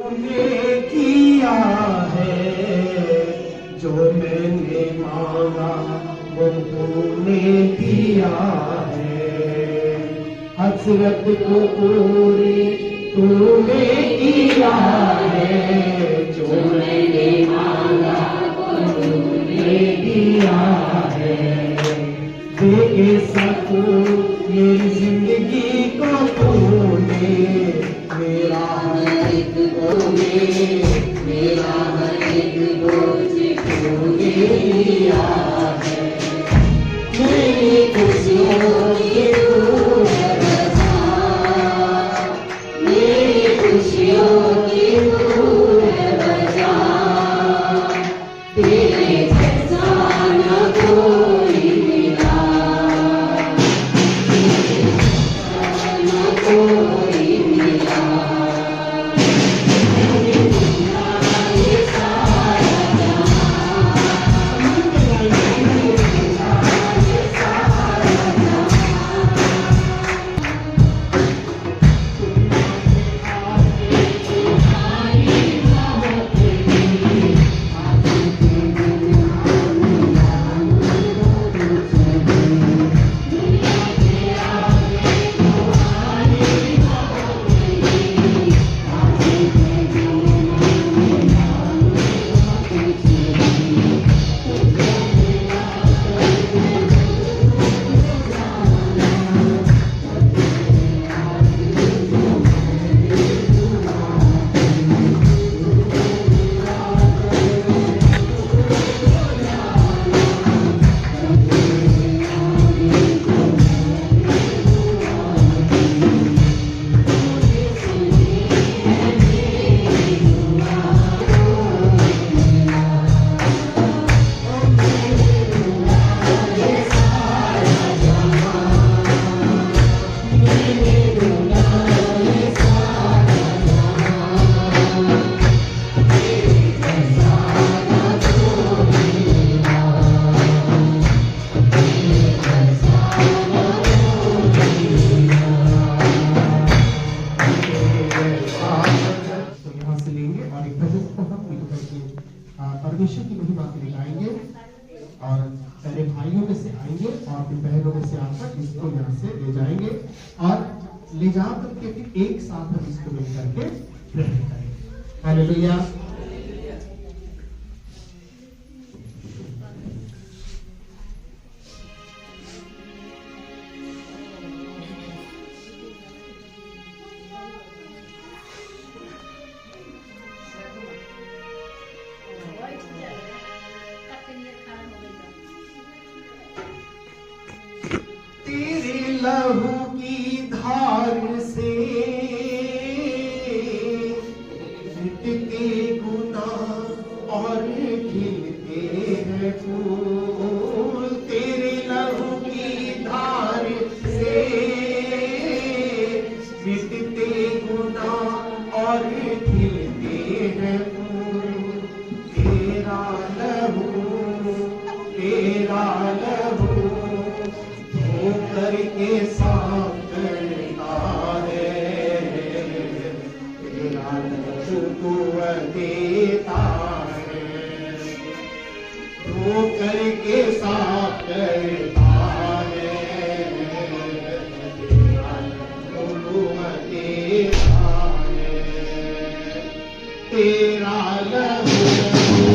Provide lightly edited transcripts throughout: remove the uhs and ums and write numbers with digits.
तूने किया है जो मैंने मांगा वो तूने दिया है। हसरत को पूरी तूने किया है जो मैंने मांगा वो तूने दिया है। देखे सकूं मेरी जिंदगी को तूने मेरा हर एक तूने मेरा हर एक बोझ तूने लिया है। मेरी खुशियों की तू है वजह, मेरी खुशियों की तू है वजह। तेरे जैसा न कोई मिला, तेरे जैसा न कोई मिला। परमेश्वर की महिमा के लिए गाएंगे और पहले भाइयों में से आएंगे और फिर बहनों में से आकर इसको यहाँ से ले जाएंगे और ले जा करके फिर एक साथ हम इसको मिल करके ग्रहण करेंगे। हालेलुया। तेरे लहू की धार से मिटते गुनाह और खिलते हैं फूल। तेरे लहू की धार से मिटते गुनाह और खिलते हैं फूल। तेरा लहू करके साफ करता है। तेरा लहू देता है धो करके साफ करता है। तेरा लहू देता है। तेरा लहू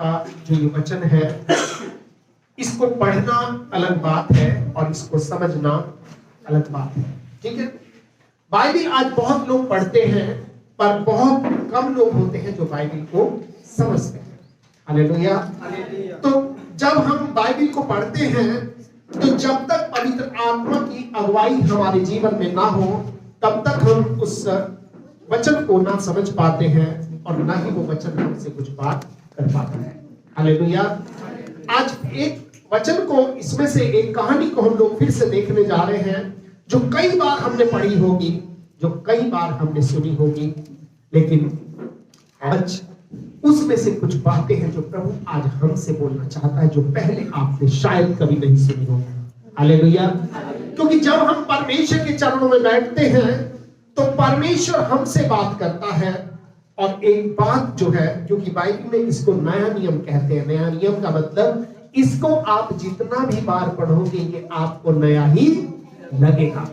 का जो ये वचन है, इसको पढ़ना अलग बात है और इसको समझना अलग बात है। ठीक है, बाइबिल आज बहुत लोग पढ़ते हैं पर बहुत कम लोग होते हैं जो बाइबिल को समझते हैं। हालेलुया। तो जब हम बाइबिल को पढ़ते हैं तो जब तक पवित्र आत्मा की अगुवाई हमारे जीवन में ना हो तब तक हम उस वचन को ना समझ पाते हैं और ना ही वो वचन हमसे कुछ बात कर पाता है। हालेलुया। आज एक वचन को, इसमें से एक कहानी को हम लोग फिर से देखने जा रहे हैं जो कई बार हमने पढ़ी होगी, जो कई बार हमने सुनी होगी, लेकिन आज उसमें से कुछ बातें हैं जो प्रभु आज हमसे बोलना चाहता है, जो पहले आपने शायद कभी नहीं सुनी होगी। हालेलुया। क्योंकि जब हम परमेश्वर के चरणों में बैठते हैं तो परमेश्वर हमसे बात करता है। और एक बात जो है, क्योंकि बाइबल में इसको नया नियम कहते हैं। नया नियम का मतलब इसको आप जितना भी बार पढ़ोगे ये आपको नया ही लगेगा।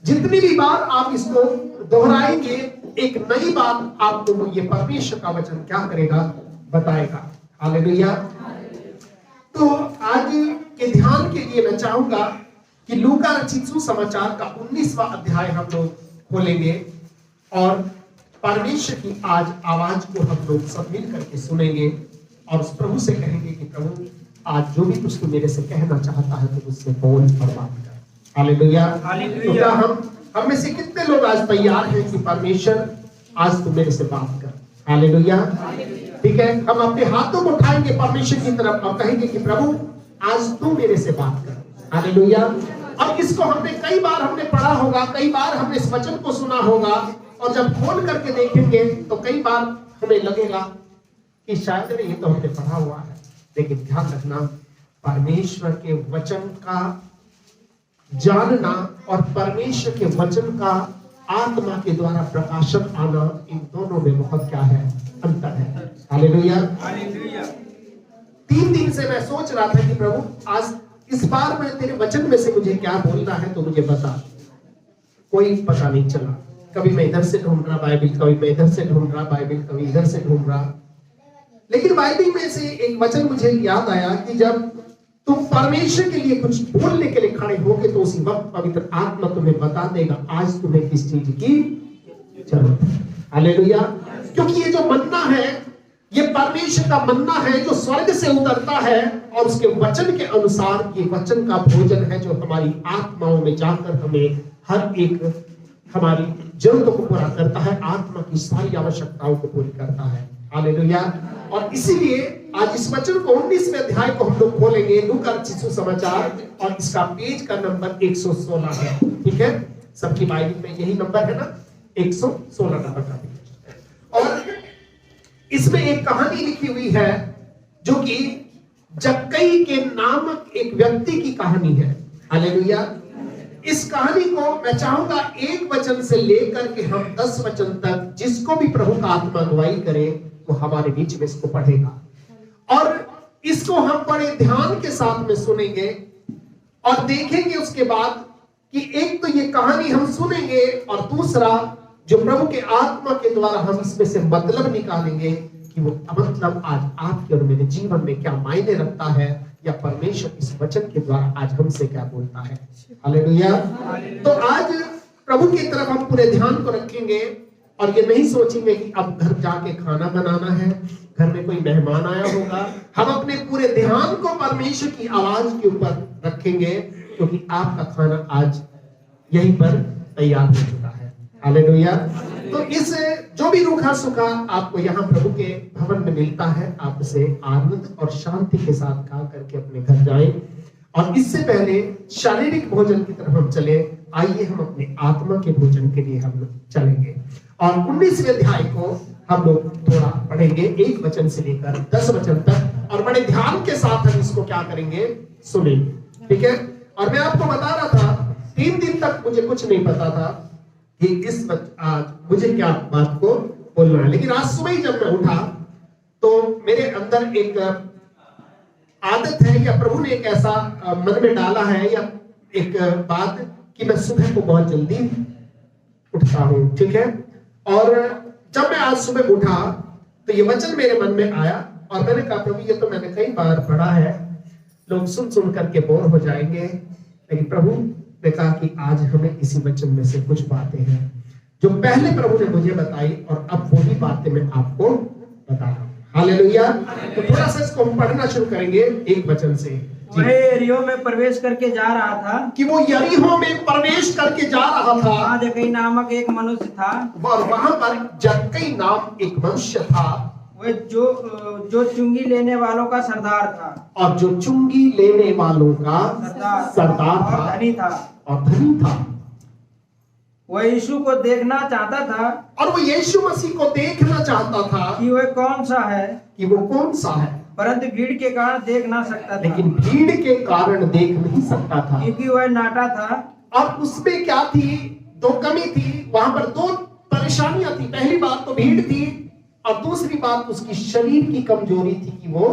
जितनी भी बार आप इसको दोहराएंगे एक नई बात आपको ये परमेश्वर का वचन क्या करेगा, बताएगा। हालेलुया। तो आज के ध्यान के लिए मैं चाहूंगा कि लूका रचित सुसमाचार का 19वां अध्याय हम लोग खोलेंगे और परमेश्वर की आज आवाज को हम लोग सब मिल करके सुनेंगे और उस प्रभु से कहेंगे कि प्रभु आज जो भी कुछ तू मेरे से कहना चाहता है तो मुझसे बोल और बात कर। हालेलुया। तो क्या हम में से कितने लोग आज तैयार हैं कि परमेश्वर आज तू मेरे से बात कर। हालेलुया। ठीक है, हम अपने हाथों को उठाएंगे परमेश्वर की तरफ और कहेंगे कि प्रभु आज तू मेरे से बात कर। हालेलुया। और इसको हमने कई बार हमने पढ़ा होगा, कई बार हमने इस वचन को सुना होगा और जब खोल करके देखेंगे तो कई बार हमें लगेगा कि शायद ये तो हमने पढ़ा हुआ है। लेकिन ध्यान रखना, परमेश्वर के वचन का जानना और परमेश्वर के वचन का आत्मा के द्वारा प्रकाशन आना, इन दोनों में बहुत क्या है, अंतर है। हालेलुया। 3 दिन से मैं सोच रहा था कि प्रभु आज इस बार मैं तेरे वचन में से मुझे क्या बोलना है तो मुझे बता। कोई पता नहीं चला। कभी मैं इधर से ढूंढ रहा बाइबिल, कभी मैं इधर से ढूंढ रहा बाइबिल, कभी इधर से ढूंढ रहा। लेकिन बाइबिल में से एक वचन मुझे याद आया कि जब तुम परमेश्वर के लिए कुछ बोलने के लिए खड़े होगे तो उसी वक्त पवित्र आत्मा तुम्हें बता देगा आज तुम्हें किस चीज की जरूरत है। हालेलुया। क्योंकि ये जो मन्ना है ये परमेश्वर का मन्ना है जो स्वर्ग से उतरता है और उसके वचन के अनुसार ये वचन का भोजन है जो हमारी आत्माओं में जाकर हमें हर एक हमारी जरूरतों को पूरा करता है, आत्मा की सारी आवश्यकताओं को पूरी करता है। हालेलुया। और इसीलिए आज इस वचन को 19वें अध्याय को हम लोग खोलेंगे, लूका रचित सुसमाचार, और इसका पेज का नंबर 116 है। ठीक है, सबकी बाइबिल में यही नंबर है ना, 116 नंबर का पेज। और इसमें एक कहानी लिखी हुई है जो कि जक्कई के नामक एक व्यक्ति की कहानी है। हालेलुया। इस कहानी को मैं चाहूंगा 1 वचन से लेकर के हम 10 वचन तक, जिसको भी प्रभु का आत्मा अगुवाई करे वो हमारे बीच में इसको पढ़ेगा और इसको हम बड़े ध्यान के साथ में सुनेंगे और देखेंगे उसके बाद कि एक तो ये कहानी हम सुनेंगे और दूसरा जो प्रभु के आत्मा के द्वारा हम इसमें से मतलब निकालेंगे कि वो मतलब आज आपके और मेरे जीवन में क्या मायने रखता है या परमेश्वर इस वचन के द्वारा आज हमसे क्या बोलता है। हालेलुया। तो आज प्रभु की तरफ हम पूरे ध्यान को रखेंगे और ये नहीं सोचेंगे कि अब घर जाके खाना बनाना है, घर में कोई मेहमान आया होगा। हम अपने पूरे ध्यान को परमेश्वर की आवाज के ऊपर रखेंगे क्योंकि आपका खाना आज यहीं पर तैयार हो चुका है। हालेलुया। तो इस जो भी रूखा सूखा आपको यहाँ प्रभु के भवन में मिलता है, आप उसे आनंद और शांति के साथ खा करके अपने घर जाएं। और इससे पहले शारीरिक भोजन की तरफ हम चले, आइए हम अपने आत्मा के भोजन के लिए हम चलेंगे। और 19वें अध्याय को हम लोग थोड़ा पढ़ेंगे 1 वचन से लेकर 10 वचन तक और बड़े ध्यान के साथ हम इसको क्या करेंगे, सुनेंगे। ठीक है। और मैं आपको बता रहा था 3 दिन तक मुझे कुछ नहीं पता था कि इस आज मुझे क्या बात को बोलना है, लेकिन आज सुबह ही जब मैं उठा तो मेरे अंदर एक आदत है या प्रभु ने एक ऐसा मन में डाला है या एक बात कि मैं सुबह को बहुत जल्दी उठता हूं। ठीक है। और जब मैं आज सुबह उठा तो ये वचन मेरे मन में आया और मैंने कहा प्रभु ये तो मैंने कई बार पढ़ा है, लोग सुन सुन करके बोर हो जाएंगे, लेकिन प्रभु ने कहा कि आज हमें इसी वचन में से कुछ बातें हैं जो पहले प्रभु ने मुझे बताई और अब वही बातें मैं आपको बता रहा हूँ। हालेलुया। तो थोड़ा सा इसको हम पढ़ना शुरू करेंगे एक वचन से। वह यरीहो में प्रवेश करके जा रहा था कि वो यरीहो में प्रवेश करके जा रहा था। वहाँ जक्कई नामक एक मनुष्य था, और वहां पर जक्कई नाम एक मनुष्य था, वह जो चुंगी लेने वालों का सरदार था और जो चुंगी लेने वालों का सरदार और था धनी था। और धनी था। वह यीशु को देखना चाहता था और वो यीशु मसीह को देखना चाहता था कि वह कौन सा है, कि वो कौन सा है, परंतु भीड़ के कारण देख ना सकता था, लेकिन भीड़ के कारण देख नहीं सकता था, क्योंकि वह नाटा था। और उसमें क्या थी, दो कमी थी, वहां पर दो परेशानियां थी। पहली बात तो भीड़ थी और दूसरी बात उसकी शरीर की कमजोरी थी कि वो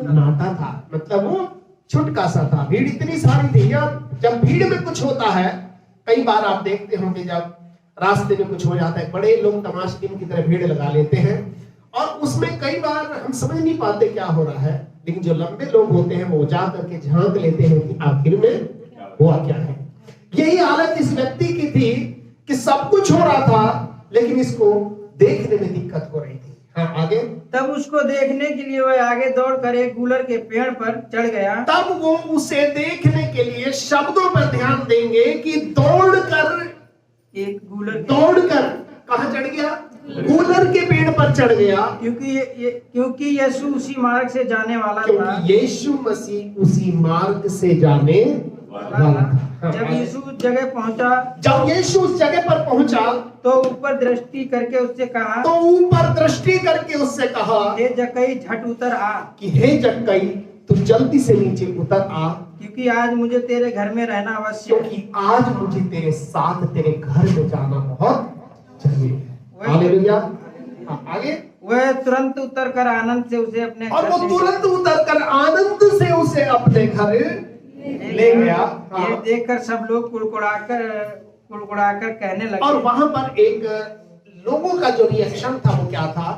नाटा था, मतलब वो छुटका सा था। भीड़ इतनी सारी थी, जब भीड़ में कुछ होता है, कई बार आप देखते होंगे जब रास्ते में कुछ हो जाता है, बड़े लोग तमाशबीन की तरह भीड़ लगा लेते हैं और उसमें कई बार हम समझ नहीं पाते क्या हो रहा है, लेकिन जो लंबे लोग होते हैं वो जा करके झांक लेते हैं कि आखिर में हुआ क्या है। यही हालत इस व्यक्ति की थी कि सब कुछ हो रहा था लेकिन इसको देखने में दिक्कत हो रही थी। हाँ, आगे। तब उसको देखने के लिए वह आगे दौड़कर एक गूलर के पेड़ पर चढ़ गया। तब वो उसे देखने के लिए, शब्दों पर ध्यान देंगे कि दौड़कर कहां चढ़ गया? गूलर के पेड़ पर चढ़ गया, क्योंकि यीशु उसी मार्ग से जाने वाला था। क्योंकि यीशु मसीह उसी मार्ग से जाने वाला था। जब यीशु उस जगह पहुंचा, जब यीशु उस जगह पर पहुंचा तो ऊपर दृष्टि करके उससे कहा, हे जक्कई झट उतर आ, कि हे जक्कई तू जल्दी से नीचे उतर आ, क्योंकि आज मुझे तेरे घर में रहना आवश्यक है। क्योंकि आज मुझे तेरे साथ तेरे घर में जाना बहुत जरूरी है। हालेलुया। आगे। वह तुरंत उतरकर आनंद से उसे अपने और वो तुरंत उतरकर आनंद से उसे अपने घर ले गया। ये देखकर सब लोग कुड़कुड़ाकर कहने लगे। और वहां पर एक लोगों का जो रिएक्शन था वो क्या था,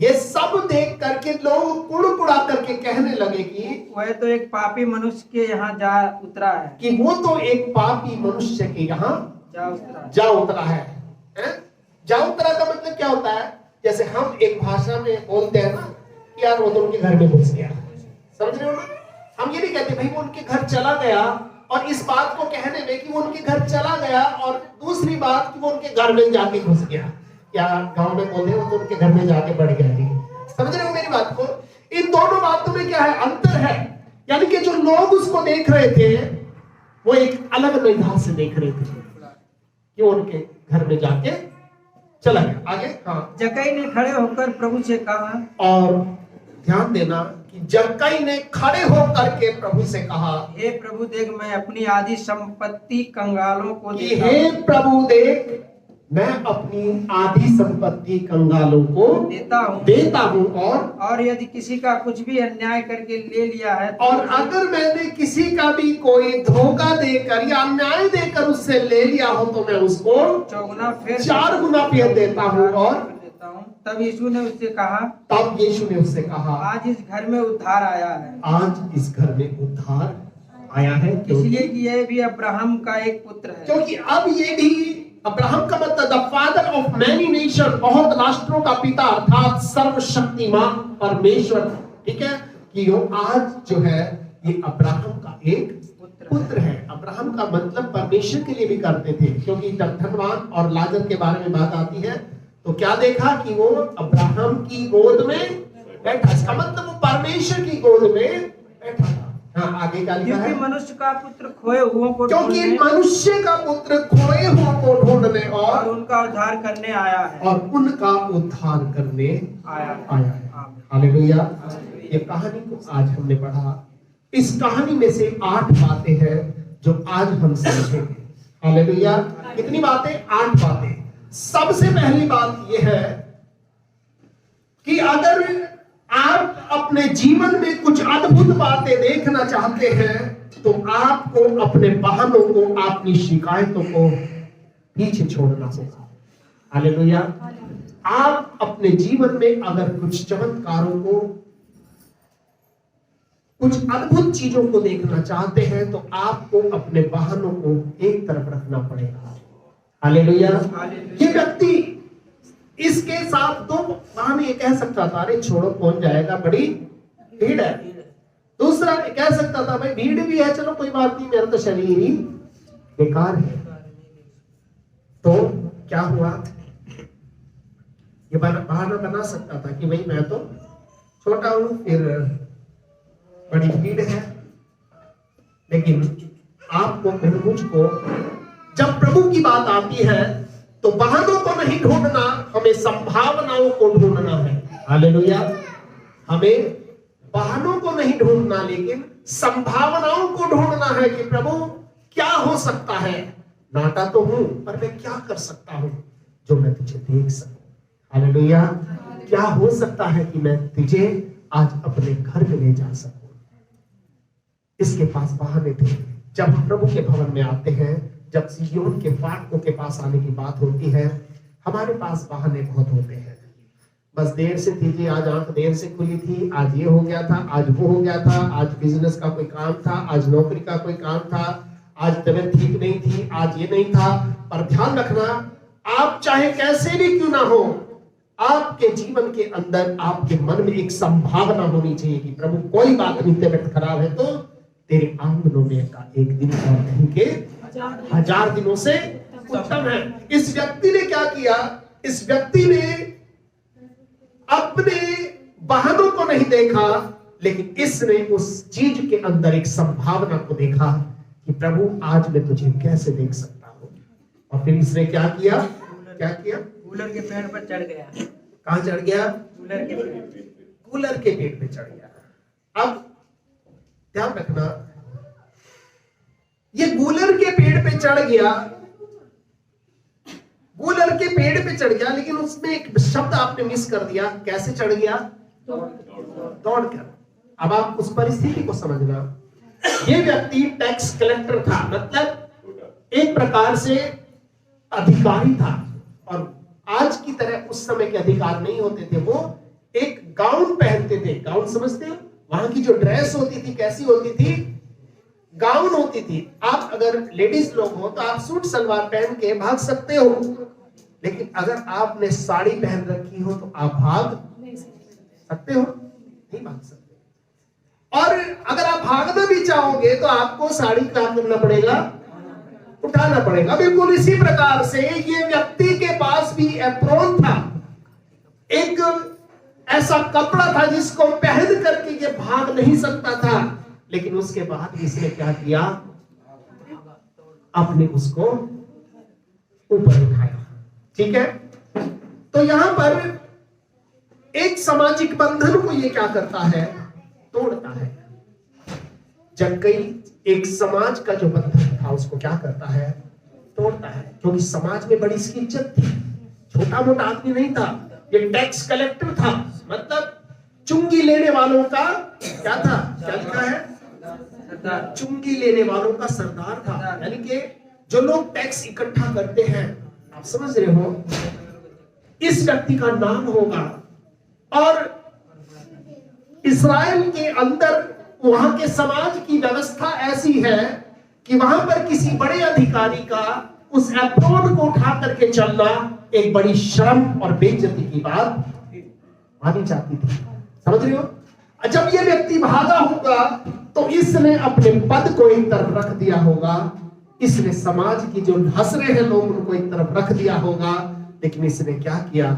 ये सब देख करके लोग कुड़कुड़ा करके कहने लगे कि वह तो एक पापी मनुष्य के यहाँ जा उतरा है, कि वो तो एक पापी मनुष्य के यहाँ जा उतरा है। जा उतरा का मतलब क्या होता है? जैसे हम एक भाषा में बोलते हैं ना कि यार वो तो उनके घर में घुस गया, समझ रहे हो ना? हम ये नहीं कहते भाई वो उनके घर चला गया, और इस बात को कहने में कि वो उनके घर चला गया और दूसरी बात कि वो उनके घर में जाके घुस गया, या गांव में बोलते हैं वो तो उनके घर में जाके बढ़ गया थी। समझ रहे हो मेरी बात को? इन दोनों बातों में क्या है? अंतर है। यानी कि जो लोग उसको देख रहे थे वो एक अलग निगाह से देख रहे थे कि वो उनके घर में जाके चला गया। आगे। हाँ। जक्कई ने खड़े होकर प्रभु से कहा, और ध्यान देना कि जक्कई ने खड़े होकर के प्रभु से कहा, हे प्रभु देख मैं अपनी आधी संपत्ति कंगालों को देता हूं। हे प्रभु देख मैं अपनी आधी संपत्ति कंगालों को देता हूं और यदि किसी का कुछ भी अन्याय करके ले लिया है, और अगर मैंने किसी का भी कोई धोखा देकर या अन्याय देकर उससे ले लिया हो तो मैं उसको 4 गुना फिर देता हूं। और तब यीशु ने उससे कहा, आज इस घर में उद्धार आया है। आज इस घर में उद्धार आया है, इसलिए कि यह भी अब्राहम का एक पुत्र है। क्योंकि अब ये भी, अब्राहम का मतलब the father of many nation, बहुत राष्ट्रों का पिता, अर्थात सर्वशक्तिमान परमेश्वर। ठीक है कि यो आज जो है ये अब्राहम का एक पुत्र है। अब्राहम का मतलब परमेश्वर के लिए भी करते थे, क्योंकि जब धनवान और लाजर के बारे में बात आती है तो क्या देखा कि वो अब्राहम की गोद में बैठा, इसका मतलब वो परमेश्वर की गोद में बैठा था। हाँ, आगे क्या लिखा है? मनुष्य का पुत्र खोए हुओं को क्योंकि मनुष्य का पुत्र खोए हुओं को ढूंढने और उनका उद्धार करने आया है, और उनका उद्धार करने आया है। हालेलुया। ये कहानी को आज हमने पढ़ा, इस कहानी में से 8 बातें हैं जो आज हम समझेंगे। हालेलुया। कितनी बातें? 8 बातें। सबसे पहली बात यह है कि अगर आप अपने जीवन में कुछ अद्भुत बातें देखना चाहते हैं तो आपको अपने बहानों को, अपनी शिकायतों को पीछे छोड़ना होगा। हालेलुया। आप अपने जीवन में अगर कुछ चमत्कारों को, कुछ अद्भुत चीजों को देखना चाहते हैं तो आपको अपने वाहनों को एक तरफ रखना पड़ेगा। हालेलुया। ये व्यक्ति इसके साथ दो वाहन ये कह सकता था, अरे छोड़ो कौन जाएगा, बड़ी भीड़ है। दूसरा कह सकता था, भाई भीड़ भी है, चलो कोई बात नहीं, मेरा तो शरीर ही बेकार है। तो क्या हुआ, ये बहाना बना सकता था कि भाई मैं तो छोटा हूं, फिर बड़ी भीड़ है। लेकिन आपको फिर मुझको, जब प्रभु की बात आती है तो वाहनों को नहीं ढूंढना, हमें संभावनाओं को ढूंढना है। हालेलुया। हमें वाहनों को नहीं ढूंढना, लेकिन संभावनाओं को ढूंढना है कि प्रभु क्या हो सकता है। नाटा तो हूं, पर मैं क्या कर सकता हूं जो मैं तुझे देख सकूं। हालेलुया। क्या हो सकता है कि मैं तुझे आज अपने घर में ले जा सकूं। इसके पास बहाने थे। जब हम प्रभु के भवन में आते हैं, जब सिय्योन के फाटकों के पास आने की बात होती है, हमारे पास बहाने बहुत होते हैं। बस देर से थी जी, आज आंख देर से खुली थी, आज ये हो गया था, आज वो हो गया था, आज बिजनेस का कोई काम था, आज नौकरी का कोई काम था, आज तबीयत ठीक नहीं थी, आज ये नहीं था। पर ध्यान रखना, आप चाहे कैसे भी क्यों ना हो, आपके जीवन के अंदर, आपके मन में एक संभावना होनी चाहिए कि प्रभु कोई बात नहीं, तबीयत खराब है तो तेरे आंगनों में का एक दिन और नहीं के 1000 दिनों से उत्तम है। इस व्यक्ति ने क्या किया, इस व्यक्ति ने अपने वाहनों को नहीं देखा, लेकिन इसने उस चीज के अंदर एक संभावना को देखा कि प्रभु आज मैं तुझे कैसे देख सकता हूं। और फिर इसने क्या किया, कूलर के पेड़ पर चढ़ गया। कहां चढ़ गया, कूलर के पेड़ पे चढ़ गया। अब ध्यान रखना, ये कूलर के पेड़ पे चढ़ गया, कूलर के पेड़ पे चढ़ गया, लेकिन उसमें एक शब्द आपने मिस कर दिया। कैसे चढ़ गया, दौड़कर। अब आप उस परिस्थिति को समझना। ये व्यक्ति टैक्स कलेक्टर था, मतलब एक प्रकार से अधिकारी था। और आज की तरह उस समय के अधिकार नहीं होते थे। वो एक गाउन पहनते थे। गाउन समझते हो, वहां की जो ड्रेस होती थी कैसी होती थी, गाउन होती थी। आप अगर लेडीज लोग हो तो आप सूट सलवार पहन के भाग सकते हो, लेकिन अगर आपने साड़ी पहन रखी हो तो आप भाग सकते हो, नहीं भाग सकते। और अगर आप भागना भी चाहोगे तो आपको साड़ी क्या करना पड़ेगा, उठाना पड़ेगा। बिल्कुल इसी प्रकार से ये व्यक्ति के पास भी एप्रोन था, एक ऐसा कपड़ा था जिसको पहन करके ये भाग नहीं सकता था। लेकिन उसके बाद इसने क्या किया, अपने उसको ऊपर उठाया। ठीक है, तो यहां पर एक सामाजिक बंधन को ये क्या करता है, तोड़ता है। जक्कई एक समाज का जो बंधन था उसको क्या करता है, तोड़ता है। क्योंकि समाज में बड़ी इसकी इज्जत थी, छोटा मोटा आदमी नहीं था। ये टैक्स कलेक्टर था, मतलब चुंगी लेने वालों का क्या था, क्या लिखा है, चुंगी लेने वालों का सरदार था। यानी कि जो लोग टैक्स इकट्ठा करते हैं, आप समझ रहे हो, इस व्यक्ति का नाम होगा। और इस्राएल के अंदर वहां के समाज की व्यवस्था ऐसी है कि वहां पर किसी बड़े अधिकारी का उस एप्रोन को उठा करके चलना एक बड़ी शर्म और बेइज्जती की बात मानी जाती थी। समझ रहे हो, जब ये व्यक्ति भागा होगा तो इसने अपने पद को एक तरफ रख दिया होगा, इसने समाज की जो हंस रहे हैं लोग उनको एक तरफ रख दिया होगा। लेकिन इसने क्या किया,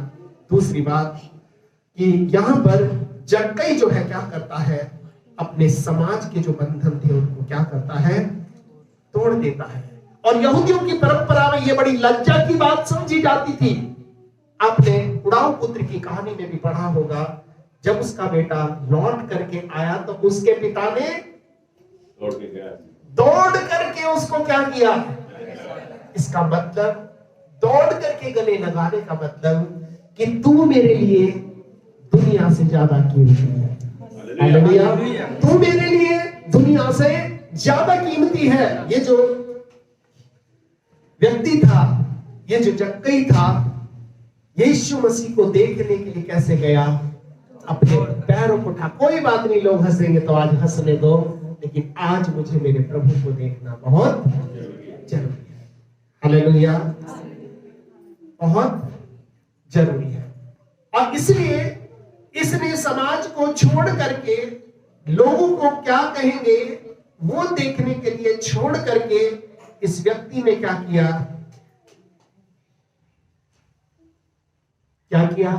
दूसरी बात कि यहां पर जक्कई जो है क्या करता है, अपने समाज के जो बंधन थे उनको क्या करता है, तोड़ देता है। और यहूदियों की परंपरा में यह बड़ी लज्जा की बात समझी जाती थी। आपने उड़ाऊ पुत्र की कहानी में भी पढ़ा होगा, जब उसका बेटा लौट करके आया तो उसके पिता ने दौड़ करके उसको क्या किया, इसका मतलब दौड़ करके गले लगाने का मतलब कि तू मेरे लिए दुनिया से ज्यादा कीमती है। हालेलुया, तू मेरे लिए दुनिया से ज्यादा कीमती है। ये जो व्यक्ति था, ये जो जक्कई था, यीशु मसीह को देखने के लिए कैसे गया, अपने पैरों को उठा। कोई बात नहीं, लोग हंसेंगे तो आज हंसने दो, लेकिन आज मुझे मेरे प्रभु को देखना बहुत जरूरी है। हालेलुया, बहुत जरूरी है। और इसलिए इसने समाज को छोड़ करके लोगों को क्या कहेंगे वो देखने के लिए छोड़ करके इस व्यक्ति ने क्या किया, क्या किया?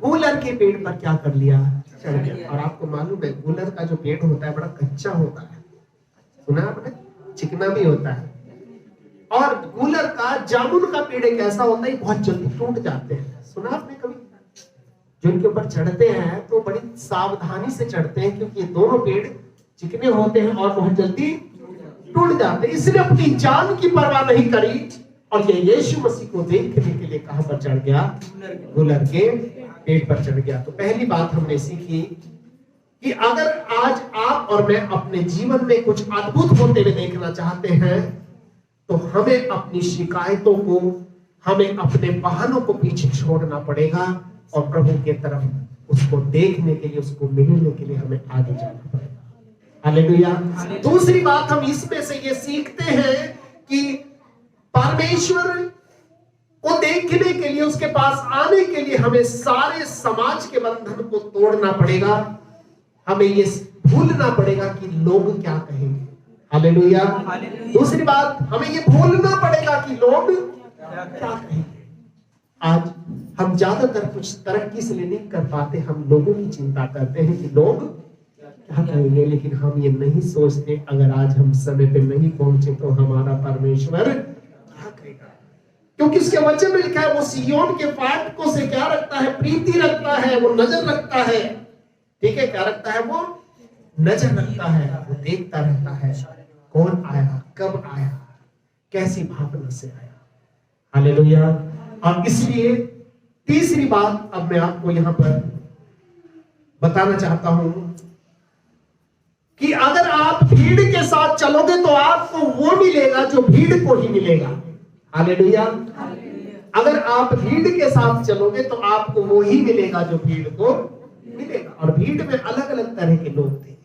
गूलर के पेड़ पर क्या कर लिया, चढ़ गया। और आपको मालूम है गूलर का जो पेड़ होता है बड़ा कच्चा होता है, सुना आपने, चिकना भी होता है। और गूलर का, जामुन का पेड़ एक ऐसा होता है बहुत जल्दी टूट जाते हैं, सुना आपने कभी? जो इनके ऊपर चढ़ते हैं तो बड़ी सावधानी से चढ़ते हैं, क्योंकि ये दोनों पेड़ चिकने होते हैं और बहुत जल्दी टूट जाते हैं। इसलिए अपनी जान की परवाह नहीं करी और ये यीशु मसीह को देखने के लिए कहां पर चढ़ गया, गूलर के पेड़ पर चढ़ गया। तो पहली बात हमने सीखी कि अगर आज आप और मैं अपने जीवन में कुछ अद्भुत होते हुए देखना चाहते हैं तो हमें अपनी शिकायतों को, हमें अपने बहानों को पीछे छोड़ना पड़ेगा और प्रभु के तरफ उसको देखने के लिए, उसको मिलने के लिए हमें आगे जाना पड़ेगा। हालेलुया। दूसरी बात हम इसमें से ये सीखते हैं कि परमेश्वर को देखने के लिए, उसके पास आने के लिए हमें सारे समाज के बंधन को तोड़ना पड़ेगा। हमें ये भूलना पड़ेगा कि लोग क्या कहेंगे। हालेलुया। दूसरी बात, हमें ये भूलना पड़ेगा कि लोग क्या कहेंगे। आज हम ज्यादातर कुछ तरक्की इसलिए नहीं कर पाते, हम लोगों की चिंता करते हैं कि लोग क्या कहेंगे, लेकिन हम ये नहीं सोचते अगर आज हम समय पे नहीं पहुंचे तो हमारा परमेश्वर क्या करेगा। क्योंकि उसके वचन में लिखा है वो सिय्योन के फाटकों से क्या रखता है, प्रीति रखता है, वो नजर रखता है। ठीक है, क्या रखता है, वो नजर रखता है, वो देखता रहता है कौन आया, कब आया, कैसी भावना से आया। हालेलुया। और इसलिए तीसरी बात अब मैं आपको यहां पर बताना चाहता हूं कि अगर आप भीड़ के साथ चलोगे तो आपको वो मिलेगा जो भीड़ को ही मिलेगा। हालेलुया। अगर आप भीड़ के साथ चलोगे तो आपको वो ही मिलेगा जो भीड़ को मिलेगा। और भीड़ में अलग अलग तरह के लोग थे।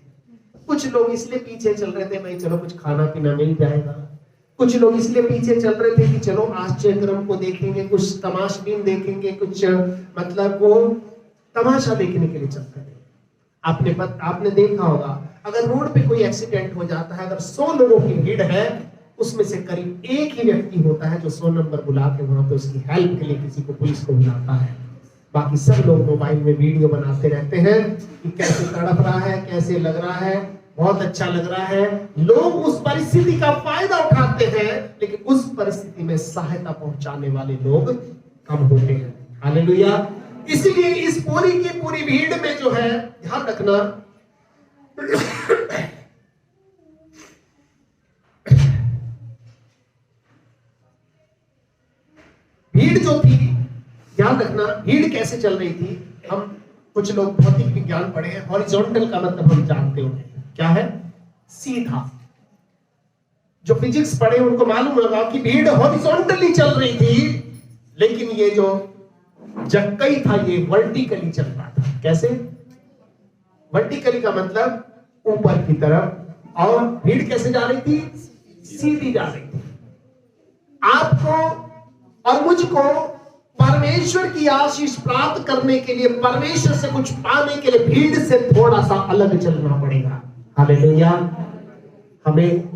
कुछ लोग इसलिए पीछे चल रहे थे भाई चलो कुछ खाना पीना मिल जाएगा। कुछ लोग इसलिए पीछे चल रहे थे कि चलो आश्चर्यक्रम को देखेंगे, कुछ तमाशबीन देखेंगे, कुछ मतलब वो तमाशा देखने के लिए चलते थे। आपने देखा होगा अगर रोड पे कोई एक्सीडेंट हो जाता है, अगर 100 लोगों की भीड़ है उसमें से करीब एक ही व्यक्ति होता है जो 100 नंबर बुला के वहां पे उसकी हेल्प के लिए किसी को, पुलिस को बुलाता है। बाकी सब लोग मोबाइल में वीडियो बनाते रहते हैं कि कैसे तड़प रहा है, कैसे लग रहा है, बहुत अच्छा लग रहा है। लोग उस परिस्थिति का फायदा उठाते हैं, लेकिन उस परिस्थिति में सहायता पहुंचाने वाले लोग कम होते हैं। हालेलुया। इसलिए इस पूरी की पूरी भीड़ में जो है, ध्यान रखना, भीड़ जो थी, ध्यान रखना भीड़ कैसे चल रही थी। हम कुछ लोग भौतिक विज्ञान पढ़े हैं, हॉरिजॉन्टल का मतलब हम जानते हो क्या है, सीधा। जो फिजिक्स पढ़े उनको मालूम होगा कि भीड़ हॉरिजॉन्टली चल रही थी, लेकिन ये जो जक्कई था ये वर्टिकली चल रहा था। कैसे? वर्टिकली का मतलब ऊपर की तरफ। और भीड़ कैसे जा रही थी? सीधी जा रही थी। आपको और मुझको परमेश्वर की आशीष प्राप्त करने के लिए, परमेश्वर से कुछ पाने के लिए भीड़ से थोड़ा सा अलग चलना पड़ेगा। हालेलुया। हमें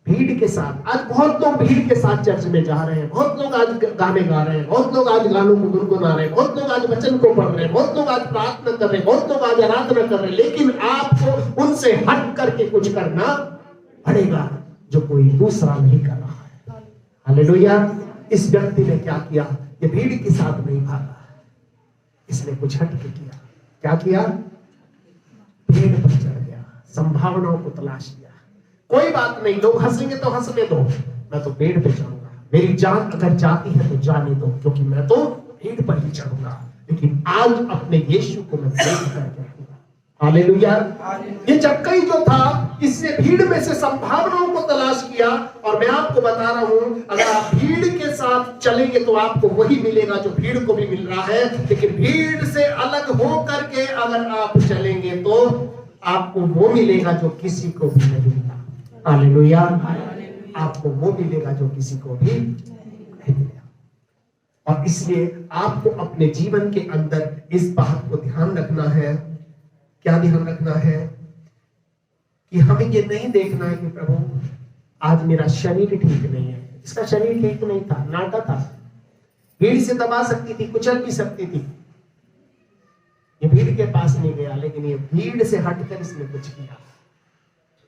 भीड़ के साथ, आज बहुत लोग भीड़ के साथ चर्च में जा रहे हैं, बहुत लोग आज गाने गा रहे हैं, बहुत लोग आज गानों को गुनगुना रहे हैं, बहुत लोग आज वचन को पढ़ रहे हैं, बहुत लोग आज प्रार्थना कर रहे हैं, बहुत लोग आज आराधना कर रहे हैं, लेकिन आपको उनसे हट करके कुछ करना पड़ेगा जो कोई दूसरा नहीं कर रहा है। हालेलुया। इस व्यक्ति ने क्या किया? ये भीड़ के साथ नहीं भागा, इसने कुछ हट के किया। क्या किया? पेड़ पर चढ़ गया, संभावनाओं को तलाश लिया। कोई बात नहीं, लोग हंसेंगे तो हंसने दो, मैं तो पेड़ पे चढ़ूंगा। मेरी जान अगर जाती है तो जाने दो, क्योंकि मैं तो भीड़ पर ही चढ़ूंगा। लेकिन आज अपने यीशु को मैं देख करके रहूंगा। हालेलुया। ये जक्कई जो था, इसने भीड़ में से संभावनाओं को तलाश किया। और मैं आपको बता रहा हूं, अगर आप भीड़ के साथ चलेंगे तो आपको वही मिलेगा जो भीड़ को भी मिल रहा है। लेकिन भीड़ से अलग हो करके अगर आप चलेंगे तो आपको वो मिलेगा जो किसी को भी नहीं मिला। हालेलुया। आपको वो मिलेगा जो किसी को भी नहीं मिला। और इसलिए आपको अपने जीवन के अंदर इस बात को ध्यान रखना है। क्या ध्यान रखना है? कि हमें ये नहीं देखना है कि प्रभु आज मेरा शरीर ठीक नहीं है। इसका शरीर ठीक नहीं था, नाटा था, भीड़ से दबा सकती थी, कुचल भी सकती थी। ये भीड़ के पास नहीं गया, लेकिन ये भीड़ से हटकर इसने कुछ किया।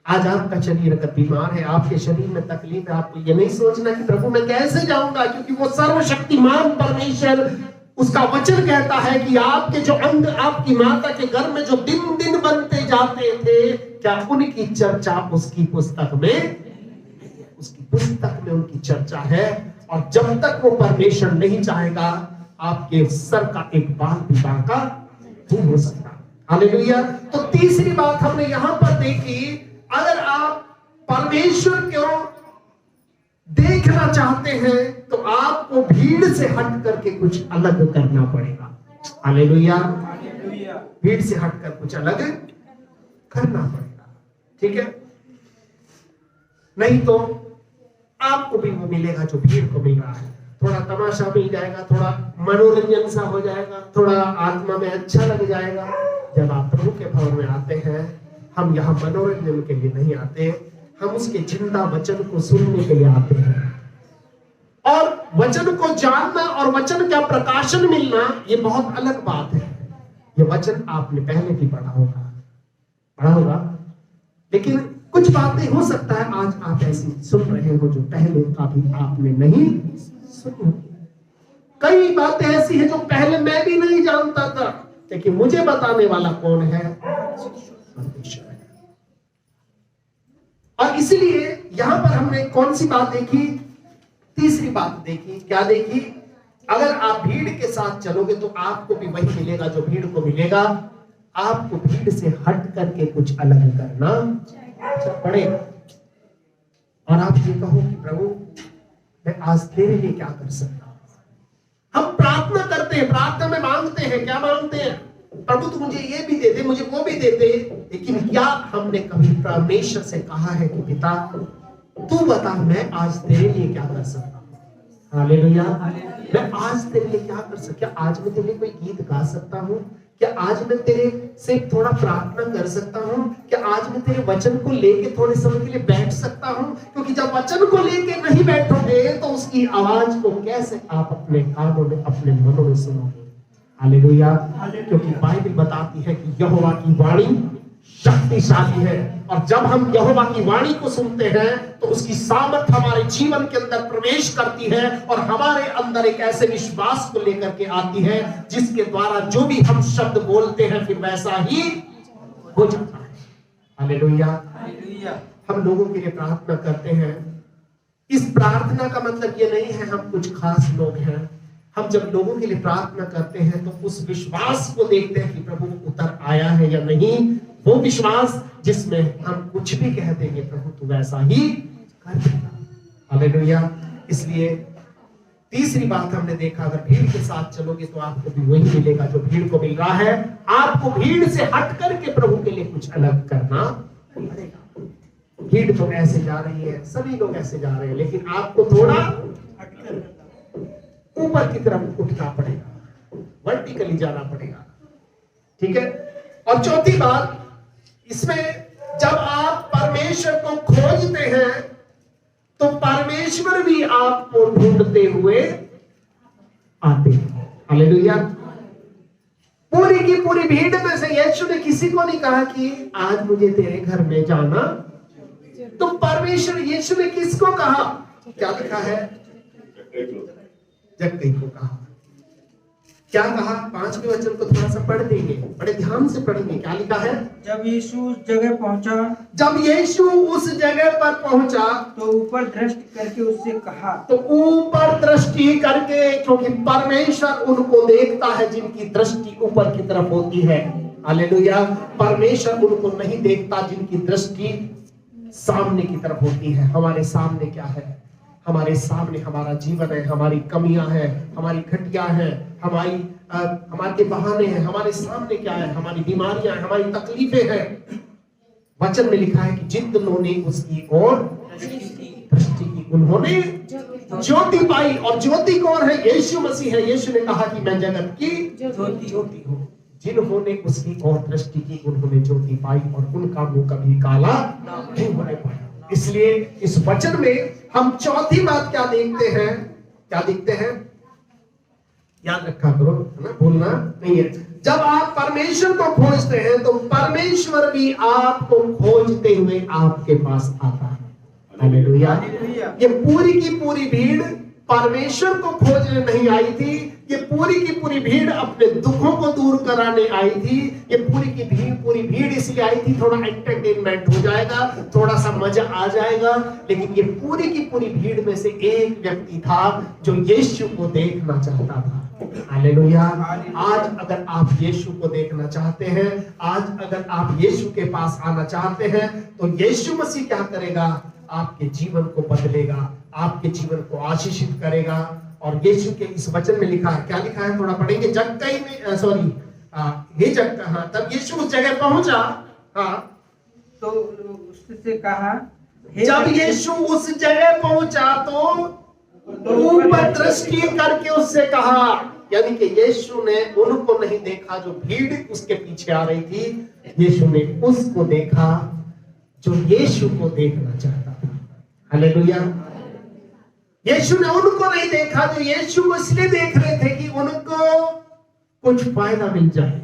आज आपका शरीर अगर बीमार है, आपके शरीर में तकलीफ है, आपको ये नहीं सोचना कि प्रभु मैं कैसे जाऊंगा, क्योंकि वो सर्वशक्तिमान परमेश्वर, उसका वचन कहता है कि आपके जो अंग आपकी माता के घर में जो दिन दिन बनते जाते थे, क्या उनकी चर्चा उसकी पुस्तक में, उसकी पुस्तक में उनकी चर्चा है। और जब तक वो परमेश्वर नहीं चाहेगा, आपके सर का एक बाल भी बांका नहीं हो सकता। हालेलुया। तो तीसरी बात हमने यहां पर देखी, अगर आप परमेश्वर को देखना चाहते हैं तो आपको भीड़ से हट करके कुछ अलग करना पड़ेगा। हालेलुया। भीड़ से हटकर कुछ अलग करना पड़ेगा, ठीक है? नहीं तो आपको भी वो मिलेगा जो भीड़ को मिल रहा है। थोड़ा तमाशा मिल जाएगा, थोड़ा मनोरंजन सा हो जाएगा, थोड़ा आत्मा में अच्छा लग जाएगा। जब आप प्रभु के भवन में आते हैं, हम यहाँ मनोरंजन के लिए नहीं आते, हम उसके जिंदा वचन को सुनने के लिए आते हैं। और वचन को जानना और वचन का प्रकाशन मिलना, ये बहुत अलग बात है। ये वचन आपने पहले भी पढ़ा होगा, लेकिन कुछ बातें हो सकता है आज आप ऐसी सुन रहे हो जो पहले कभी आपने नहीं सुनी। कई बातें ऐसी है जो पहले मैं भी नहीं जानता था, लेकिन मुझे बताने वाला कौन है? परमेश्वर। और इसलिए यहां पर हमने कौन सी बात देखी? तीसरी बात देखी। क्या देखी? अगर आप भीड़ के साथ चलोगे तो आपको भी वही मिलेगा जो भीड़ को मिलेगा। आपको भीड़ से हट करके कुछ अलग करना पड़ेगा। और आप ये कहो कि प्रभु मैं आज तेरे लिए क्या कर सकता हूं? हम प्रार्थना करते हैं, प्रार्थना में मांगते हैं। क्या मांगते हैं? प्रभु तू मुझे ये भी दे दे, मुझे वो भी दे दे। लेकिन क्या हमने कभी परमेश्वर से कहा है कि पिता तू बता मैं आज तेरे लिए क्या कर सकता हूँ? हालेलुया। मैं आज तेरे लिए क्या कर सकता? क्या आज मैं तेरे लिए कोई गीत गा सकता हूँ? क्या आज मैं तेरे से थोड़ा प्रार्थना कर सकता हूँ? क्या आज मैं तेरे वचन को लेके थोड़े समय के लिए बैठ सकता हूँ? क्योंकि जब वचन को लेके नहीं बैठोगे तो उसकी आवाज को कैसे आप अपने कानों में, अपने मनों में सुनोगे? हालेलुया। क्योंकि बाइबल बताती है कि यहोवा की वाणी शक्तिशाली है, और जब हम यहोवा की वाणी को सुनते हैं तो उसकी सामर्थ हमारे जीवन के अंदर प्रवेश करती है और हमारे अंदर एक ऐसे विश्वास को लेकर के आती है जिसके द्वारा जो भी हम शब्द बोलते हैं फिर वैसा ही हो जाता है। हालेलुया। हम लोगों के लिए प्रार्थना करते हैं। इस प्रार्थना का मतलब ये नहीं है हम कुछ खास लोग हैं। हम जब लोगों के लिए प्रार्थना करते हैं तो उस विश्वास को देखते हैं कि प्रभु उतर आया है या नहीं। वो विश्वास जिसमें हम कुछ भी कह देंगे प्रभु तू वैसा ही कर देगा। हालेलुया। इसलिए तीसरी बात हमने देखा, अगर भीड़ के साथ चलोगे तो आपको भी वही मिलेगा जो भीड़ को मिल रहा है। आपको भीड़ से हट करके प्रभु के लिए कुछ अलग करना पड़ेगा। भीड़ तो ऐसे जा रही है, सभी लोग ऐसे जा रहे हैं, लेकिन आपको थोड़ा हटकर ऊपर की तरफ उठना पड़ेगा, वर्टिकली जाना पड़ेगा। ठीक है। और चौथी बात इसमें, जब आप परमेश्वर को खोजते हैं तो परमेश्वर भी आपको ढूंढते हुए आते हैं। हालेलुया। पूरी की पूरी भीड़ में से यीशु ने किसी को नहीं कहा कि आज मुझे तेरे घर में जाना, तो परमेश्वर यीशु ने किसको कहा? क्या लिखा है? जक्कई को कहा। क्या कहा? 5वें वचन को थोड़ा सा पढ़ देंगे, बड़े ध्यान से पढ़ेंगे। क्या लिखा है? जब यीशु उस जगह पहुंचा, जब यीशु उस जगह पर पहुंचा तो ऊपर दृष्टि करके उससे कहा, तो ऊपर दृष्टि करके, क्योंकि परमेश्वर उनको देखता है जिनकी दृष्टि ऊपर की तरफ होती है। हालेलुया। परमेश्वर उनको नहीं देखता जिनकी दृष्टि सामने की तरफ होती है। हमारे सामने क्या है? हमारे सामने हमारा जीवन है, हमारी कमियां हैं, हमारी घटिया है, हमारे बहाने हैं। हमारे सामने क्या है? हमारी बीमारियां हैं, हमारी तकलीफें हैं। वचन में लिखा है कि जितनों ने उसकी ओर दृष्टि की उन्होंने ज्योति पाई। और ज्योति कौन है? यीशु मसीह है। यीशु ने कहा कि मैं जगत की ज्योति हूँ। जिन्होंने उसकी ओर दृष्टि की उन्होंने ज्योति पाई और उनका मुंह कभी काला नहीं होने पाया। इसलिए इस वचन में हम चौथी बात क्या देखते हैं? क्या देखते हैं? याद रखा करो, है ना, भूलना नहीं है। जब आप परमेश्वर को खोजते हैं तो परमेश्वर भी आपको खोजते हुए आपके पास आता है। हालेलुया। ये पूरी की पूरी भीड़ परमेश्वर को खोजने नहीं आई थी। ये पूरी की पूरी भीड़ अपने दुखों को दूर कराने आई थी। ये पूरी भीड़ इसलिए आई थी, थोड़ा एंटरटेनमेंट हो जाएगा, थोड़ा सा मजा आ जाएगा। लेकिन ये पूरी की पूरी भीड़ में से एक व्यक्ति था जो यीशु को देखना चाहता था। हालेलुया। आज अगर आप यीशु को देखना चाहते हैं, आज अगर आप यीशु के पास आना चाहते हैं, तो यीशु मसीह क्या करेगा? आपके जीवन को बदलेगा, आपके जीवन को आशीषित करेगा। और यीशु के इस वचन में लिखा है, क्या लिखा है? थोड़ा पढ़ेंगे। जक्कई में हे जक्का, हाँ, तब यीशु उस जगह पहुंचा, हाँ, तो उससे कहा, जब यीशु उस जगह पहुंचा तो ऊपर दृष्टि करके उससे कहा, यानी कि यीशु ने उनको नहीं देखा जो भीड़ उसके पीछे आ रही थी। यीशु ने उसको देखा जो यीशु को देखना चाहता था। हालेलुया। यीशु ने उनको नहीं देखा जो यीशु को इसलिए देख रहे थे कि उनको कुछ फायदा मिल जाए।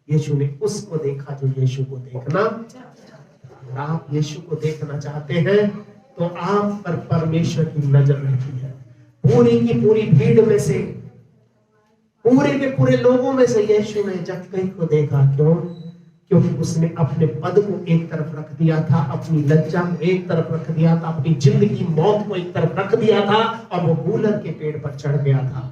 यीशु ने उसको देखा जो यीशु को देखना। अगर आप यीशु को देखना चाहते हैं तो आप पर परमेश्वर की नजर रहती है। पूरी की पूरी भीड़ में से, पूरे के पूरे लोगों में से यीशु ने जक्कई को देखा। क्यों? क्योंकि उसने अपने पद को एक तरफ रख दिया था, अपनी लज्जा को एक तरफ रख दिया था, अपनी जिंदगी मौत को एक तरफ रख दिया था और वो गूलर के पेड़ पर चढ़ गया था।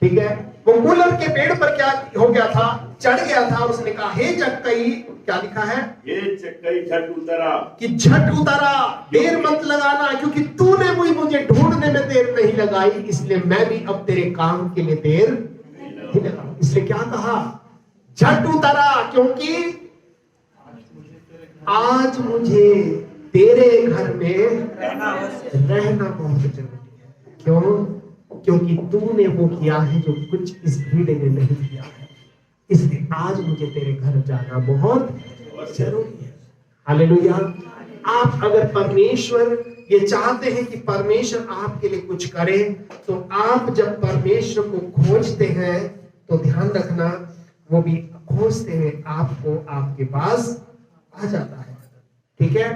ठीक है, वो गूलर के पेड़ पर क्या हो गया था? चढ़ गया था। उसने कहा, हे जक्कई, क्या लिखा है? हे जक्कई झट उतरा, कि झट उतरा, देर मत लगाना, क्योंकि तूने मुझे ढूंढने में देर नहीं लगाई, इसलिए मैं भी अब तेरे काम के लिए देर नहीं लगा। इसलिए क्या कहा? झट उतरा, क्योंकि आज मुझे तेरे घर में रहना बहुत जरूरी है। क्यों? क्योंकि तूने वो किया है जो कुछ इस भीड़ ने नहीं किया है। इसलिए आज मुझे तेरे घर जाना बहुत जरूरी है। हालेलुया। आप अगर परमेश्वर ये चाहते हैं कि परमेश्वर आपके लिए कुछ करे, तो आप जब परमेश्वर को खोजते हैं तो ध्यान रखना, वो भी खोजते हुए आपको आपके पास आ जाता है। ठीक है,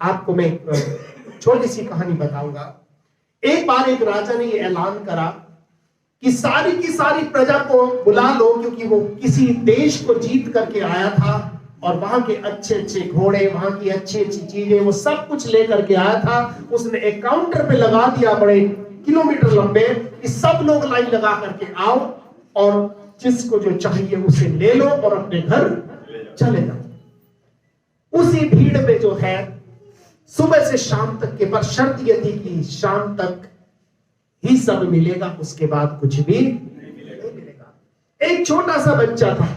आपको मैं छोटी सी कहानी बताऊंगा। एक बार एक राजा ने ये ऐलान करा कि सारी की सारी प्रजा को बुला लो, क्योंकि वो किसी देश को जीत करके आया था और वहां के अच्छे अच्छे घोड़े, वहां की अच्छी अच्छी चीजें, वो सब कुछ लेकर के आया था। उसने एक काउंटर पे लगा दिया बड़े किलोमीटर लंबे कि सब लोग लाइन लगा करके आओ और जिसको जो चाहिए उसे ले लो और अपने घर चले जाओ। उसी भीड़ में जो है सुबह से शाम तक के, पर शर्त यह थी कि शाम तक ही सब मिलेगा, उसके बाद कुछ भी नहीं मिलेगा। एक छोटा सा बच्चा था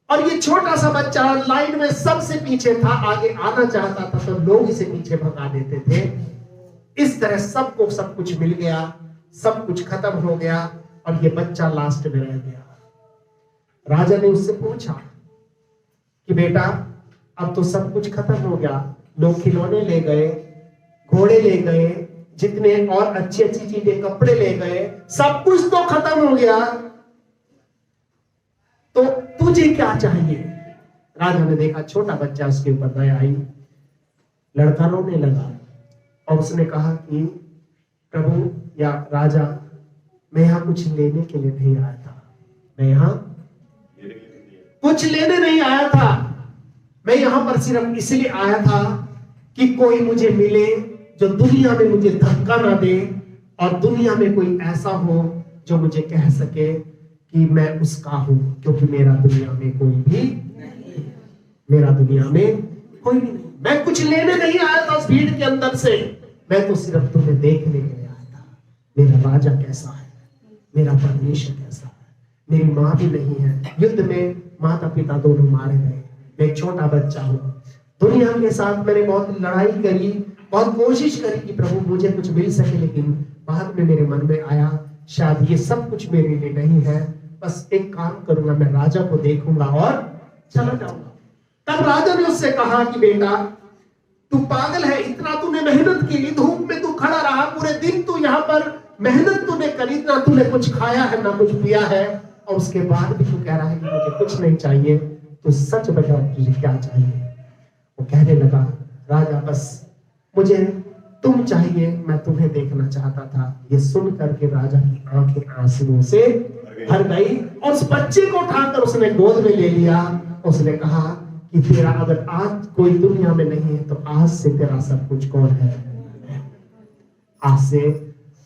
और ये छोटा सा बच्चा लाइन में सबसे पीछे था, आगे आना चाहता था तो लोग इसे पीछे भगा देते थे। इस तरह सबको सब कुछ मिल गया, सब कुछ खत्म हो गया और ये बच्चा लास्ट में रह गया। राजा ने उससे पूछा कि बेटा, अब तो सब कुछ खत्म हो गया, लोग खिलौने ले गए, घोड़े ले गए, जितने और अच्छी अच्छी चीजें, कपड़े ले गए, सब कुछ तो खत्म हो गया, तो तुझे क्या चाहिए? राजा ने देखा छोटा बच्चा, उसके ऊपर दया आई, लड़का रोने लगा और उसने कहा कि प्रभु या राजा, मैं यहां कुछ लेने के लिए नहीं आया था, मैं यहां कुछ लेने नहीं आया था, मैं यहां पर सिर्फ इसलिए आया था कि कोई मुझे मिले जो दुनिया में मुझे धक्का ना दे और दुनिया में कोई ऐसा हो जो मुझे कह सके कि मैं उसका हूं, क्योंकि मेरा दुनिया में कोई भी नहीं, मेरा दुनिया में कोई भी नहीं। मैं कुछ लेने नहीं आया था उस भीड़ के अंदर से, मैं तो सिर्फ तुम्हें देखने के लिए आया था। मेरा राजा कैसा है, मेरा परमेश्वर कैसा है। मेरी माँ भी नहीं है, युद्ध में माता पिता दोनों मारे गए, मैं एक छोटा बच्चा हूँ। दुनिया के साथ मैंने बहुत लड़ाई करी, बहुत कोशिश करी कि प्रभु मुझे कुछ मिल सके, लेकिन बाद में मेरे मन में आया शायद ये सब कुछ मेरे लिए नहीं है, बस एक काम करूंगा, मैं राजा को देखूंगा और चला जाऊंगा। तब राजा ने उससे कहा कि बेटा तू पागल है, इतना तूने मेहनत की, धूप में तू खड़ा रहा, पूरे दिन तू यहाँ पर मेहनत तूने करी, ना तूने कुछ खाया है ना कुछ पिया है, और उसके बाद भी तू कह रहा है कि मुझे कुछ नहीं चाहिए। तो सच बता तुझे क्या चाहिए? वो कहने लगा, राजा बस मुझे तुम चाहिए, मैं तुम्हें देखना चाहता था। ये सुन करके राजा की आंखें आंसुओं से भर गई, और उस बच्चे को उठाकर उसने गोद में ले लिया। उसने कहा कि तेरा अगर आज कोई दुनिया में नहीं है तो आज से तेरा सब कुछ कौन है? आज से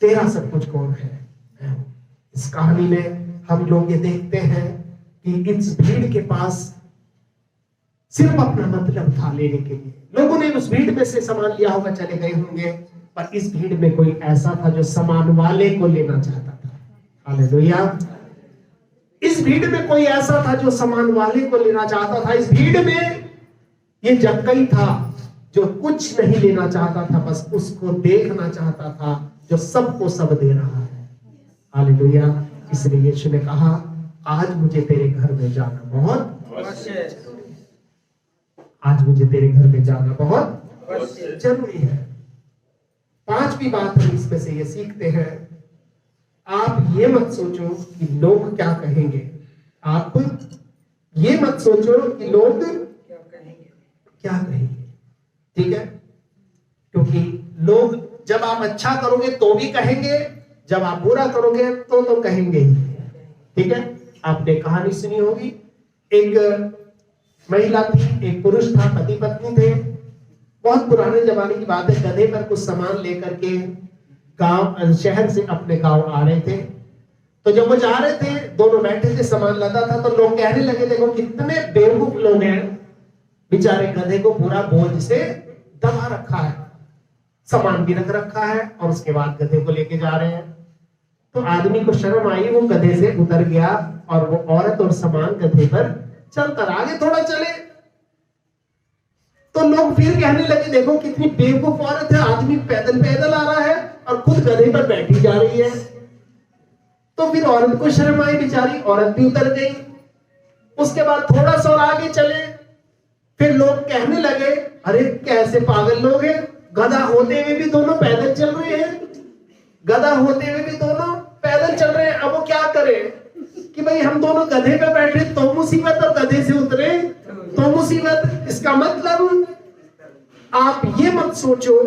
तेरा सब कुछ कौन है? इस कहानी में हम लोग ये देखते हैं कि इस भीड़ के पास सिर्फ अपना मतलब था लेने के लिए। लोगों ने उस भीड़ में से सामान लिया होगा, चले गए होंगे, पर इस भीड़ में कोई ऐसा था जो सामान वाले को लेना चाहता था। हालेलुया। इस भीड़ में कोई ऐसा था जो सामान वाले को लेना चाहता था। इस भीड़ में ये जक्कई था जो कुछ नहीं लेना चाहता था, बस उसको देखना चाहता था जो सबको सब दे रहा है। हालेलुया। इसलिए यीशु ने कहा, आज मुझे तेरे घर में जाना बहुत, आज मुझे तेरे घर में जाना बहुत जरूरी है। पांचवी बात हम इसमें से ये सीखते हैं, आप ये मत सोचो कि लोग क्या कहेंगे। आप ये मत सोचो कि लोग क्या कहेंगे, ठीक है? क्योंकि लोग जब आप अच्छा करोगे तो भी कहेंगे, जब आप बुरा करोगे तो कहेंगे ही, ठीक है? आपने कहानी सुनी होगी, एक महिला थी, एक पुरुष था, पति पत्नी थे। बहुत पुराने जमाने की बात है, गधे पर कुछ सामान लेकर के गांव शहर से अपने गांव आ रहे थे। तो जब वो जा रहे थे, दोनों बैठे थे, सामान लदा था, तो लोग कहने लगे, देखो कितने बेवकूफ लोग हैं, बेचारे गधे को पूरा बोझ से दबा रखा है, सामान भी रख रखा है, और उसके बाद गधे को लेके जा रहे हैं। तो आदमी को शर्म आई, वो गधे से उतर गया, और वो औरत और सामान गधे पर चलकर आगे थोड़ा चले। तो लोग फिर कहने लगे, देखो कितनी बेवकूफ औरत है, आदमी पैदल पैदल आ रहा है और खुद गधे पर बैठी जा रही है। तो फिर औरत को शर्म आई, बेचारी औरत भी उतर गई। उसके बाद थोड़ा सा और आगे चले, फिर लोग कहने लगे, अरे कैसे पागल लोग हैं, गधा होते हुए भी दोनों पैदल चल रहे हैं, गधा होते हुए भी दोनों पैदल चल रहे हैं। अब वो क्या करें कि भाई हम दोनों गधे पे बैठे तो मुसीबत, और गधे से उतरे तो मुसीबत। इसका मतलब आप ये मत सोचो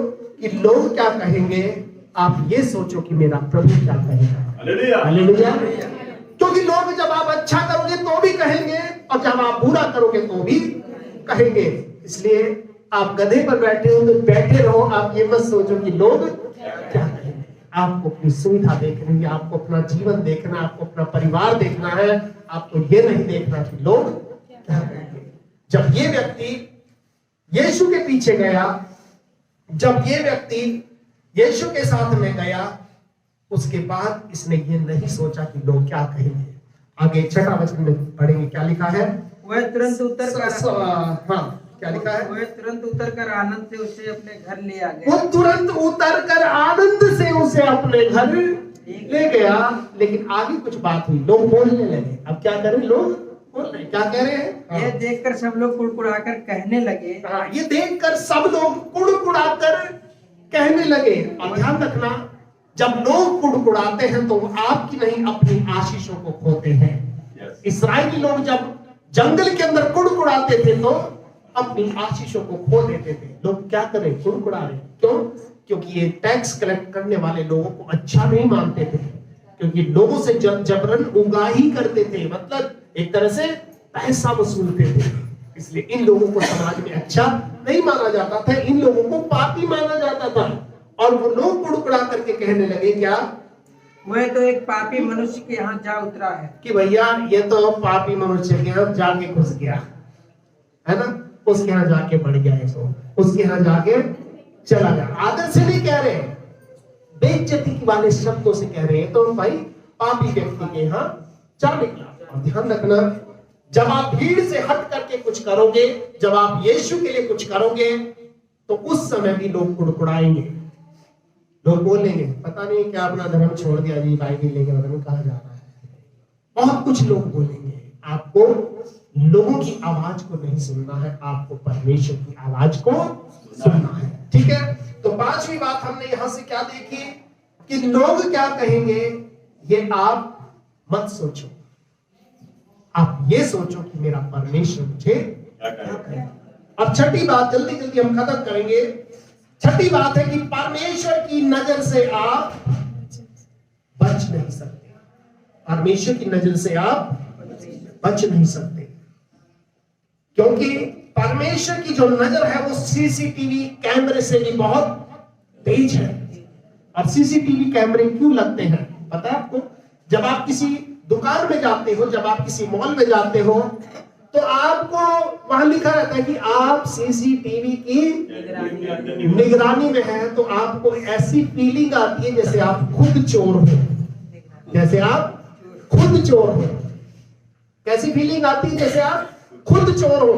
कि लोग क्या कहेंगे, आप ये सोचो कि मेरा प्रभु क्या कहेगा। हालेलुया। क्योंकि लोग जब आप अच्छा करोगे तो भी कहेंगे, और जब आप बुरा करोगे तो भी कहेंगे। इसलिए आप गधे पर बैठे हो तो बैठे रहो, आप ये मत सोचो कि लोग क्या कहेंगे। आपको अपनी सुविधा देखनी है, आपको अपना जीवन देखना, आपको अपना परिवार देखना है, आपको ये नहीं देखना कि लोग क्या कहेंगे। जब ये व्यक्ति यीशु के पीछे गया, जब ये व्यक्ति यीशु के साथ में गया, उसके बाद इसने ये नहीं सोचा कि लोग क्या कहेंगे। आगे 6वां वचन में पढ़ेंगे, क्या लिखा है? वह तुरंत उतर कर, हाँ क्या लिखा है? वह तुरंत उतर कर आनंद से उसे अपने घर ले आ गया। वो तुरंत उतर कर आनंद से उसे अपने घर ले गया। लेकिन आगे कुछ बात हुई, लोग बोलने लगे। अब क्या करें, लोग बोल रहे, क्या कह रहे हैं? ये देखकर सब लोग कुड़कुड़ाकर कहने लगे। ये देखकर सब लोग कुड़कुड़ाकर कहने लगे। और ध्यान रखना, जब लोग कुड़कुड़ाते हैं तो वो आपकी नहीं अपनी आशीषों को खोते हैं। इस्राएली लोग जब जंगल के अंदर कुड़कुड़ाते थे तो अपनी आशीषों को खो देते थे। लोग क्या करें, कुड़कुड़ा रहे। क्यों? क्योंकि ये टैक्स कलेक्ट करने वाले लोगों को अच्छा नहीं मानते थे, क्योंकि लोगों से जबरन उगाही करते थे, मतलब एक तरह से पैसा वसूलते थे। इसलिए इन लोगों को समाज में अच्छा नहीं माना जाता था, इन लोगों को पापी माना जाता था। और वो लोग कुड़कुड़ा करके कहने लगे क्या वह तो एक पापी मनुष्य के यहाँ जा उतरा है। कि भैया ये तो पापी मनुष्य के यहाँ जाके घुस गया है ना, उसके यहाँ जाके बढ़ गया, इसको उसके यहाँ जाके चला गया। आदर से नहीं कह रहे, बेइज्जती वाले शब्दों से कह रहे हैं, तो भाई पापी व्यक्ति के यहाँ जा निकला। और ध्यान रखना, जब आप भीड़ से हट करके कुछ करोगे, जब आप यीशु के लिए कुछ करोगे, तो उस समय भी लोग कुड़कुड़ाएंगे, लोग बोलेंगे पता नहीं क्या अपना धर्म छोड़ दिया जी, बाइबल लेके पता नहीं कहाँ जा रहा है। बहुत कुछ लोग बोलेंगे। आपको लोगों की आवाज को नहीं सुनना है, आपको परमेश्वर की आवाज को सुनना है। ठीक है, तो पांचवी बात हमने यहां से क्या देखी कि लोग क्या कहेंगे ये आप मत सोचो, आप ये सोचो कि मेरा परमेश्वर मुझे क्या करेगा। अब छठी बात, जल्दी जल्दी हम खत्म करेंगे। छठी बात है कि परमेश्वर की नजर से आप बच नहीं सकते, परमेश्वर की नजर से आप बच नहीं सकते, क्योंकि परमेश्वर की जो नजर है वो सीसीटीवी कैमरे से भी बहुत तेज है। और सीसीटीवी कैमरे क्यों लगते हैं पता है आपको? जब आप किसी दुकान में जाते हो, जब आप किसी मॉल में जाते हो, तो आपको वहां लिखा रहता है कि आप सीसीटीवी की निगरानी में हैं, तो आपको ऐसी फीलिंग आती है जैसे आप खुद चोर हो, जैसे आप खुद चोर हो। कैसी फीलिंग आती है? जैसे आप खुद चोर हो,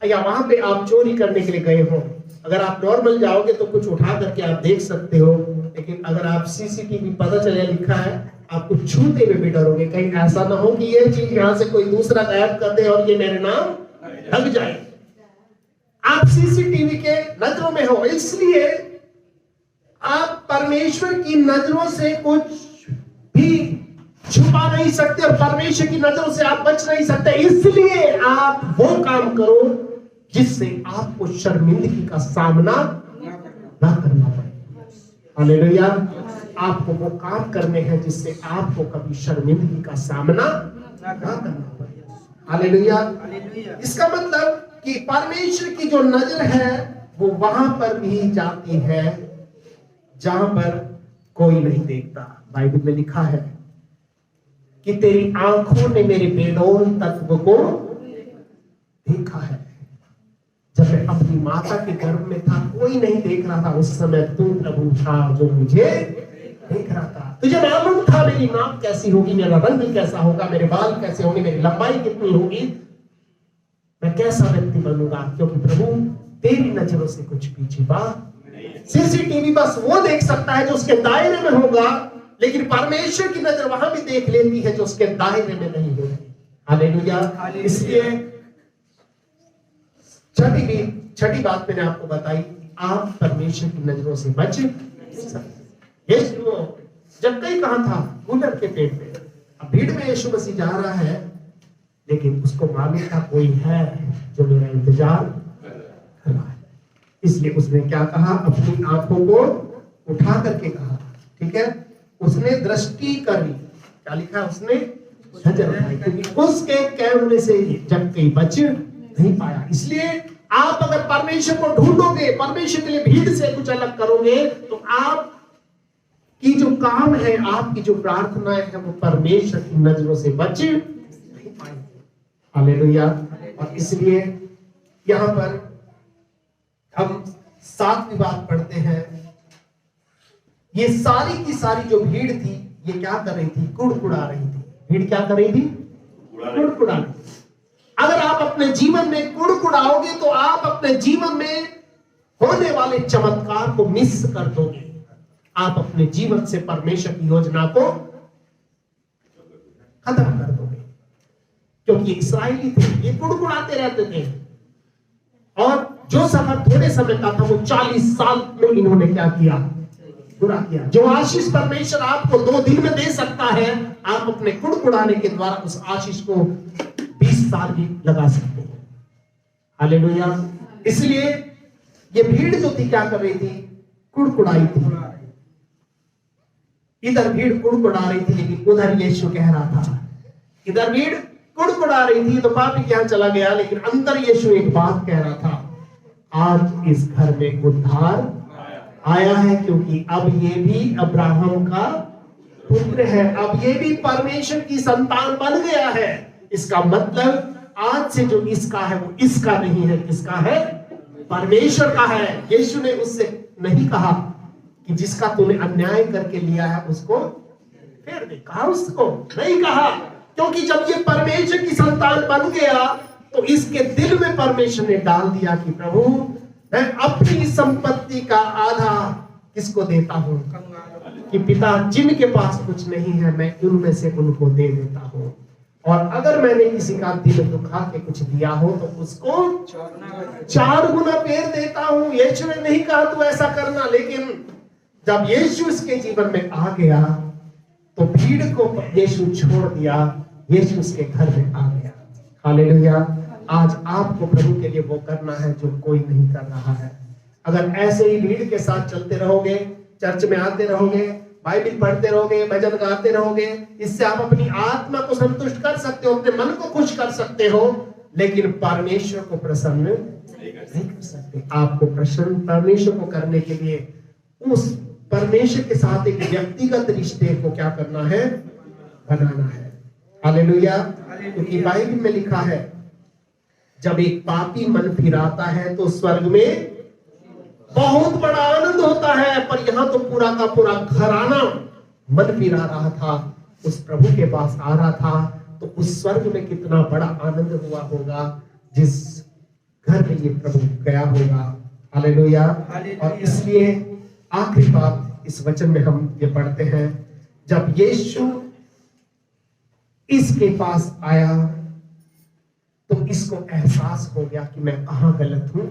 या वहां पे आप चोरी करने के लिए गए हो। अगर आप नॉर्मल जाओगे तो कुछ उठा करके आप देख सकते हो, लेकिन अगर आप सीसीटीवी पता चले लिखा है, आपको छूते हुए भी डरोगे, कहीं ऐसा ना हो कि ये चीज यहां से कोई दूसरा गायब कर दे और ये मेरे नाम लग जाए। आप सीसीटीवी के नजरों में हो, इसलिए आप परमेश्वर की नजरों से कुछ भी छुपा नहीं सकते और परमेश्वर की नजरों से आप बच नहीं सकते। इसलिए आप वो काम करो जिससे आपको शर्मिंदगी का सामना ना करना पड़े। हालेलुया। आपको वो काम करने हैं जिससे आपको कभी शर्मिंदगी का सामना ना करना पड़े। हालेलुया। इसका मतलब कि परमेश्वर की जो नजर है वो वहां पर भी जाती है जहां पर कोई नहीं देखता। बाइबल में लिखा है कि तेरी आंखों ने मेरे बेडौल तत्व को देखा है। जब मैं अपनी माता के गर्भ में था, कोई नहीं देख रहा था, उस समय तू प्रभु था जो मुझे देख रहा था। तुझे मालूम था मेरी नाक कैसी होगी, मेरा रंग कैसा होगा, मेरे बाल कैसे होंगे, मेरी लंबाई कितनी होगी, मैं कैसा व्यक्ति बनूंगा, क्योंकि प्रभु तेरी नजरों से कुछ भी छिपा। सीसीटीवी बस वो देख सकता है जो उसके दायरे में होगा, लेकिन परमेश्वर की नजर वहां भी देख लेती है जो उसके दायरे में नहीं होगी। हालेलुया। इसलिए छठी बात मैंने आपको बताई, आप परमेश्वर की नजरों से बच सकते। यीशु जब कहीं कहां था? गुलर के पेड़ पे। अब भीड़ में यीशु मसीह जा रहा है, लेकिन उसको मालूम था कोई है जो मेरा इंतजार कर रहा है। इसलिए उसने क्या कहा? अपनी आंखों को उठा करके कहा, ठीक है, उसने दृष्टि करी। क्या लिखा है? उसने नजर उठाई, क्योंकि उसके कैमरे से जब कहीं बच नहीं पाया। इसलिए आप अगर परमेश्वर को ढूंढोगे, परमेश्वर के लिए भीड़ से कुछ अलग करोगे, तो आप की जो काम है, आपकी जो प्रार्थनाएं है, वो परमेश्वर की नजरों से बच नहीं पाएंगे। हालेलुया। और इसलिए यहां पर हम 7वीं बात पढ़ते हैं। ये सारी की सारी जो भीड़ थी, ये क्या कर रही थी? कुड़कुड़ा रही थी। भीड़ क्या कर रही थी? कुड़कुड़ा रही थी। अगर आप अपने जीवन में कुड़कुड़ाओगे तो आप अपने जीवन में होने वाले चमत्कार को मिस कर दोगे। आप अपने जीवन से परमेश्वर की योजना को खत्म कर दोगे, क्योंकि इस्राएली थे, ये कुड़कुड़ाते रहते थे। और जो सफर थोड़े समय का था, वो 40 साल में इन्होंने क्या किया? पूरा किया। जो आशीष परमेश्वर आपको 2 दिन में दे सकता है, आप अपने कुड़कुड़ाने के द्वारा उस आशीष को 20 साल भी लगा सकते हैं। हालेलुया। इसलिए ये भीड़ जो थी क्या कर रही थी? कुड़कुड़ाई थी। इधर भीड़ कुड़कुड़ा रही थी, लेकिन उधर यीशु कह रहा था। इधर भीड़ कुड़कुड़ा रही थी तो पापी क्या चला गया, लेकिन अंदर यीशु एक बात कह रहा था, आज इस घर में उद्धार आया है, क्योंकि अब ये भी अब्राहम का पुत्र है। अब ये भी परमेश्वर की संतान बन गया है। इसका मतलब आज से जो इसका है वो इसका नहीं है, किसका है? परमेश्वर का है। यीशु ने उससे नहीं कहा कि जिसका तूने अन्याय करके लिया है उसको फेर दे, कहा उसको नहीं कहा, क्योंकि जब ये परमेश्वर की संतान बन गया तो इसके दिल में परमेश्वर ने डाल दिया कि प्रभु मैं अपनी संपत्ति का आधा किसको देता हूं, कि पिता जिनके पास कुछ नहीं है मैं उनमें से उनको दे देता हूं, और अगर मैंने किसी का दिल दुखा के कुछ दिया हो तो उसको 4 गुना फेर देता हूं। यीशु ने नहीं कहा तू ऐसा करना, लेकिन जब यीशु इसके जीवन में आ गया तो भीड़ को यीशु छोड़ दिया, यीशु उसके घर में आ गया। हालेलुया। आज आपको प्रभु के लिए वो करना है जो कोई नहीं कर रहा है। अगर ऐसे ही भीड़ के साथ चलते रहोगे, चर्च में आते रहोगे, बाइबल पढ़ते रहोगे, भजन गाते रहोगे, इससे आप अपनी आत्मा को संतुष्ट कर सकते हो, अपने मन को खुश कर सकते हो, लेकिन परमेश्वर को प्रसन्न नहीं कर सकते। आपको प्रसन्न परमेश्वर को करने के लिए उस परमेश्वर के साथ एक व्यक्तिगत रिश्ते को क्या करना है? बनाना है। हालेलुया। क्योंकि बाइबल में लिखा है जब एक पापी मन फिराता है तो स्वर्ग में बहुत बड़ा आनंद होता है, पर यहां तो पूरा का पूरा घराना मन फिरा रहा था, उस प्रभु के पास आ रहा था, तो उस स्वर्ग में कितना बड़ा आनंद हुआ होगा जिस घर में ये प्रभु गया होगा। हालेलुया। और इसलिए आखिरी बात इस वचन में हम ये पढ़ते हैं, जब यीशु इसके पास आया तो इसको एहसास हो गया कि मैं कहां गलत हूं,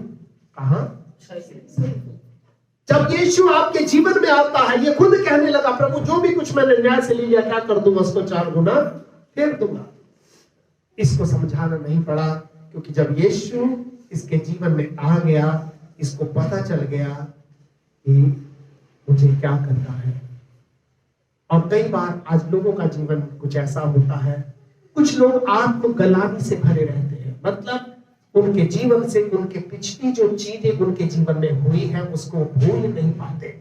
कहां सही हूं। जब यीशु आपके जीवन में आता है, ये खुद कहने लगा प्रभु जो भी कुछ मैंने न्याय से ले लिया क्या कर दूंगा, उसको 4 गुना फेर दूंगा। इसको समझाना नहीं पड़ा, क्योंकि जब यीशु इसके जीवन में आ गया, इसको पता चल गया कि मुझे क्या करना है। और कई बार आज लोगों का जीवन कुछ ऐसा होता है, कुछ लोग आत्मग्लानि से भरे रहते हैं, मतलब उनके जीवन से उनके पिछली जो चीजें उनके जीवन में हुई है उसको भूल नहीं पाते,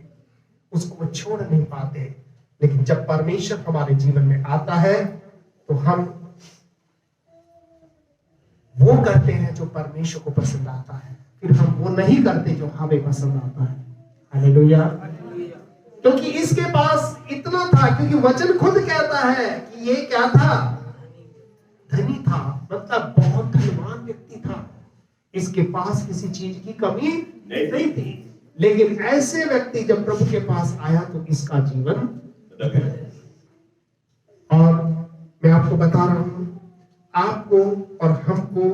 उसको छोड़ नहीं पाते। लेकिन जब परमेश्वर हमारे जीवन में आता है तो हम वो करते हैं जो परमेश्वर को पसंद आता है, फिर हम वो नहीं करते जो हमें पसंद आता है। हालेलुया। क्योंकि इसके पास इतना था, क्योंकि वचन खुद कहता है कि ये क्या था? धनी था, मतलब बहुत धनवान व्यक्ति था, इसके पास किसी चीज की कमी नहीं थी। लेकिन ऐसे व्यक्ति जब प्रभु के पास आया तो इसका जीवन, और मैं आपको बता रहा हूं, आपको और हमको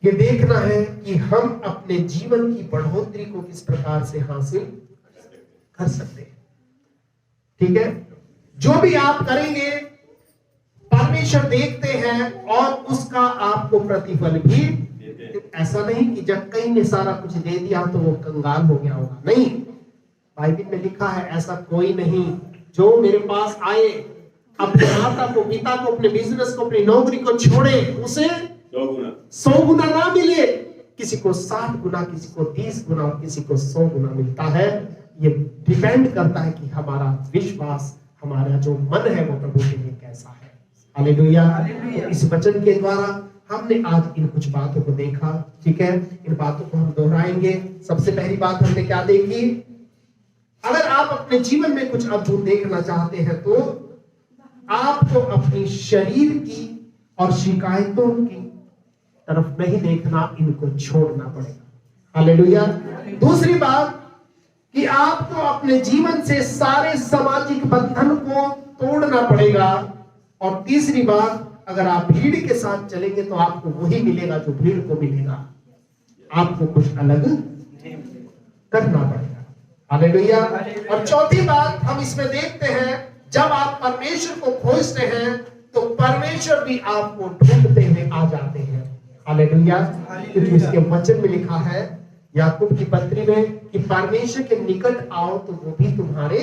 ये देखना है कि हम अपने जीवन की बढ़ोतरी को किस प्रकार से हासिल कर सकते हैं। ठीक है, जो भी आप करेंगे परमेश्वर देखते हैं और उसका आपको प्रतिफल भी। ऐसा नहीं कि जब कहीं ने सारा कुछ दे दिया तो वो कंगाल हो गया होगा, नहीं। बाइबल में लिखा है ऐसा कोई नहीं जो मेरे पास आए, अपने माता को, पिता को, अपने बिजनेस को, अपनी नौकरी को छोड़े, उसे 100 गुना ना मिले। किसी को 60 गुना, किसी को 30 गुना और किसी को 100 गुना मिलता है। ये डिपेंड करता है कि हमारा विश्वास, हमारा जो मन है वो प्रभु के लिए कैसा है। हालेलुया। इस वचन के द्वारा हमने आज इन कुछ बातों को देखा। ठीक है, इन बातों को हम दोहराएंगे। सबसे पहली बात हमने क्या देखी? अगर आप अपने जीवन में कुछ अद्भुत देखना चाहते हैं तो आपको अपनी शरीर की और शिकायतों की तरफ नहीं देखना, इनको छोड़ना पड़ेगा। हालेलुया। दूसरी बात कि आपको अपने जीवन से सारे सामाजिक बंधन को तोड़ना पड़ेगा। और तीसरी बात, अगर आप भीड़ के साथ चलेंगे तो आपको वही मिलेगा जो भीड़ को मिलेगा, आपको कुछ अलग करना पड़ेगा। हालेलुया। और चौथी बात हम इसमें देखते हैं, जब आप परमेश्वर को खोजते हैं तो परमेश्वर भी आपको ढूंढते हुए आ जाते हैं। हालेलुया। क्योंकि उसके वचन में लिखा है याकूब की पत्री में कि परमेश्वर के निकट आओ तो वो भी तुम्हारे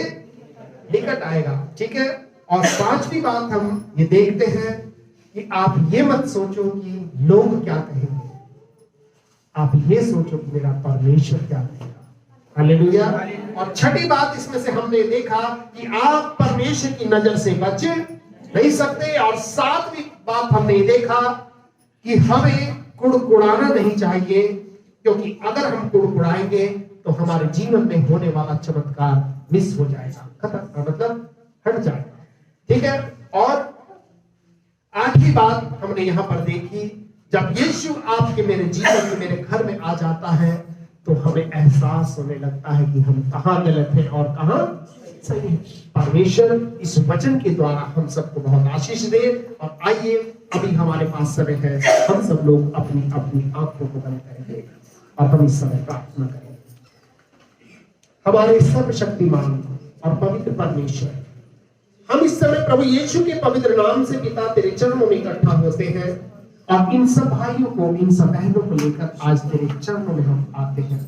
निकट आएगा। ठीक है। और पांचवी बात हम ये देखते हैं कि आप ये मत सोचो कि लोग क्या कहेंगे, आप ये सोचो कि मेरा परमेश्वर क्या कहेगा। हालेलुया। और छठी बात इसमें से हमने देखा कि आप परमेश्वर की नजर से बच नहीं सकते। और सातवीं बात हमने देखा कि हमें कुड़कुड़ाना नहीं चाहिए, क्योंकि अगर हम कुड़कुड़ाएंगे तो हमारे जीवन में होने वाला चमत्कार मिस हो जाएगा, खत्म, मतलब हट जाएगा। ठीक है। और आठवीं बात हमने यहां पर देखी, जब यीशु आपके मेरे जीवन में मेरे घर में आ जाता है तो हमें एहसास होने लगता है कि हम कहां गलत हैं और कहां सही है। परमेश्वर इस वचन के द्वारा हम सबको बहुत आशीष दे। और आइए, अभी हमारे पास समय है, हम सब लोग अपनी अपनी आंखों को बंद करेंगे और हम इस समय प्रार्थना करेंगे। हमारे सर्वशक्तिमान और पवित्र परमेश्वर, हम इस समय प्रभु यीशु के पवित्र नाम से पिता तेरे चरणों में इकट्ठा होते हैं और इन सब भाइयों को, इन सब बहनों को लेकर आज तेरे चरणों में हम आते हैं।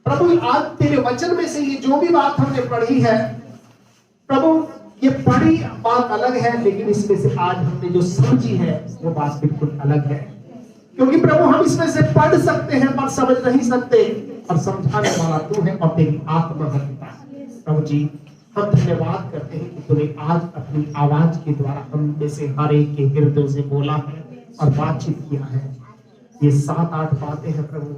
प्रभु, आज तेरे वचन में से ये जो भी बात हमने पढ़ी है प्रभु, ये पढ़ी बात अलग है, लेकिन इसमें से आज हमने जो समझी है वो बात बिल्कुल अलग है। क्योंकि प्रभु, हम इसमें से पढ़ सकते हैं पर समझ नहीं सकते, और समझाने वाला तू है और तेरी आत्मा है पिता। प्रभु जी, हम धन्यवाद करते हैं कि तूने आज अपनी आवाज के द्वारा हम में से हर एक के हृदय से बोला है और बातचीत किया है। ये 7-8 बातें हैं प्रभु,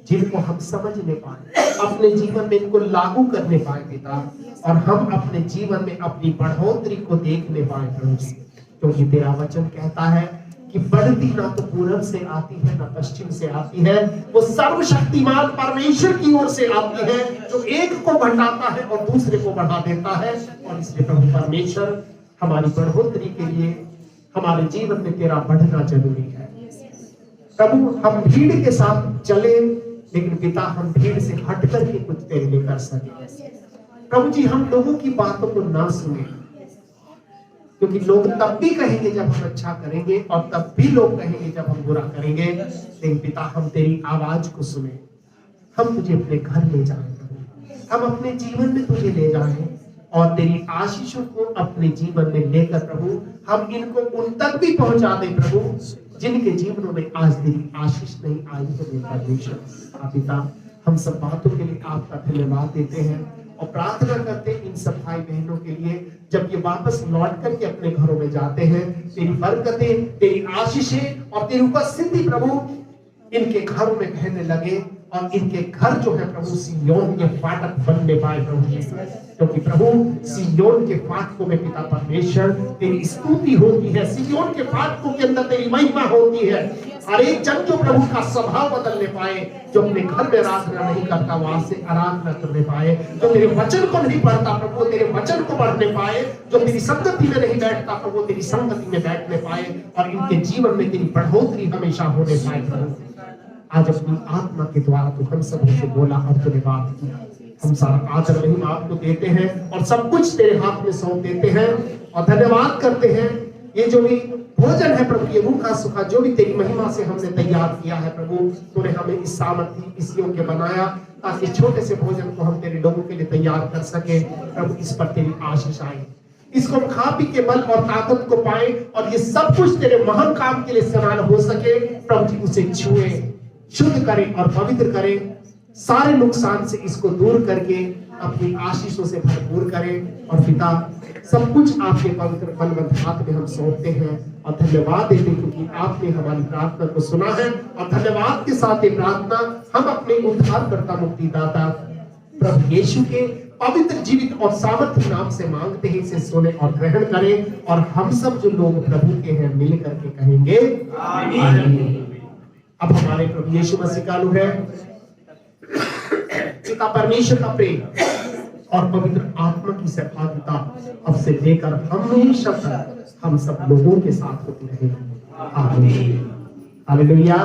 जिनको हम समझने पाए, अपने जीवन में इनको लागू करने पाए पिता, और हम अपने जीवन में अपनी बढ़ोतरी को देखने पाए प्रभु जी। क्योंकि तेरा वचन कहता है कि बढ़ती ना तो पूरब से आती है ना पश्चिम से आती है, वो सर्वशक्तिमान परमेश्वर की ओर से आती है, जो एक को घटाता है और दूसरे को बढ़ा देता है। और इसलिए प्रभु परमेश्वर, हमारी बढ़ोतरी के लिए हमारे जीवन में तेरा बढ़ना जरूरी है। प्रभु, हम भीड़ के साथ चले, लेकिन पिता हम भीड़ से हट करके कुछ तेरे लिए कर सके। प्रभु जी, हम लोगों की बातों को ना सुने, क्योंकि लोग तब भी कहेंगे जब हम अच्छा करेंगे और तब भी लोग कहेंगे जब हम बुरा करेंगे। लेकिन पिता, हम तेरी आवाज को सुने, हम तुझे अपने घर ले जाएं प्रभु, हम अपने जीवन में तुझे ले जाएं और तेरी आशीषों को अपने जीवन में लेकर प्रभु हम इनको उन तक भी पहुंचा दें प्रभु, जिनके जीवनों में आज तेरी आशीष नहीं आई है मेरे परमेश्वर। पिता, हम सब बातों के लिए आपका धन्यवाद देते हैं और प्रार्थना करते हैं इन सब भाई बहनों के लिए, जब ये वापस लौट करके अपने घरों में जाते हैं, तेरी बरकतें, तेरी आशीषें और तेरी उपस्थिति प्रभु इनके घरों में बहने लगे और इनके घर जो है प्रभु सिय्योन के फाटक बनने पाए प्रभु जी। क्योंकि प्रभु सिय्योन के फाटकों में पिता परमेश्वर तेरी स्तुति होती है, सिय्योन के फाटकों के अंदर तेरी महिमा होती है। हर एक जन जो प्रभु का स्वभाव बदलने पाए, जो अपने घर में आराधना नहीं करता वहां से आराधना करने पाए, जो तेरे वचन को नहीं पढ़ता प्रभु तेरे वचन को पढ़ने पाए, जो तेरी संगति में नहीं बैठता प्रभु तेरी संगति में बैठने पाए, और इनके जीवन में तेरी बढ़ोतरी हमेशा होने पाए प्रभु। आज अपनी आत्मा के द्वारा तू हम सब से बोला और तूने बात किया। हम सारा आदर महिमा आपको देते हैं और सब कुछ तेरे हाथ में सौंप देते हैं और धन्यवाद करते हैं। ये जो भी भोजन है प्रभु, ये रूखा सूखा जो भी तेरी महिमा से हमने तैयार किया है प्रभु, तूने हमें इस सामर्थ्य इस योग्य बनाया ताकि छोटे से भोजन को हम तेरे लोगों के लिए तैयार कर सके प्रभु। इस पर तेरी आशीष आए, इसको हम खा पी के बल और ताकत को पाए और ये सब कुछ तेरे महान काम के लिए इस्तेमाल हो सके प्रभु जी। उसे छुए, शुद्ध करें और पवित्र करें, सारे नुकसान से इसको दूर करके अपनी आशीषों से भरपूर करें। और पिता, सब कुछ आपके पवित्र बलवंत हाथ में हम सौंपते हैं और धन्यवाद देते हैं क्योंकि आपने हमारी प्रार्थना को सुना है। और धन्यवाद के साथ ये प्रार्थना हम अपने उद्धारकर्ता मुक्तिदाता प्रभु यीशु के पवित्र जीवित और सामर्थ्य नाम से मांगते हैं। इसे सुने और ग्रहण करें और हम सब जो लोग प्रभु के हैं मिल करके कहेंगे आमीन। अब हमारे प्रभु यीशु मसीह का अनुग्रह, पिता परमेश्वर का प्रेम और पवित्र आत्मा की सहभागिता अब से लेकर हमेशा तक हम सब लोगों के साथ होती रहेगी। आमीन। हालेलुया।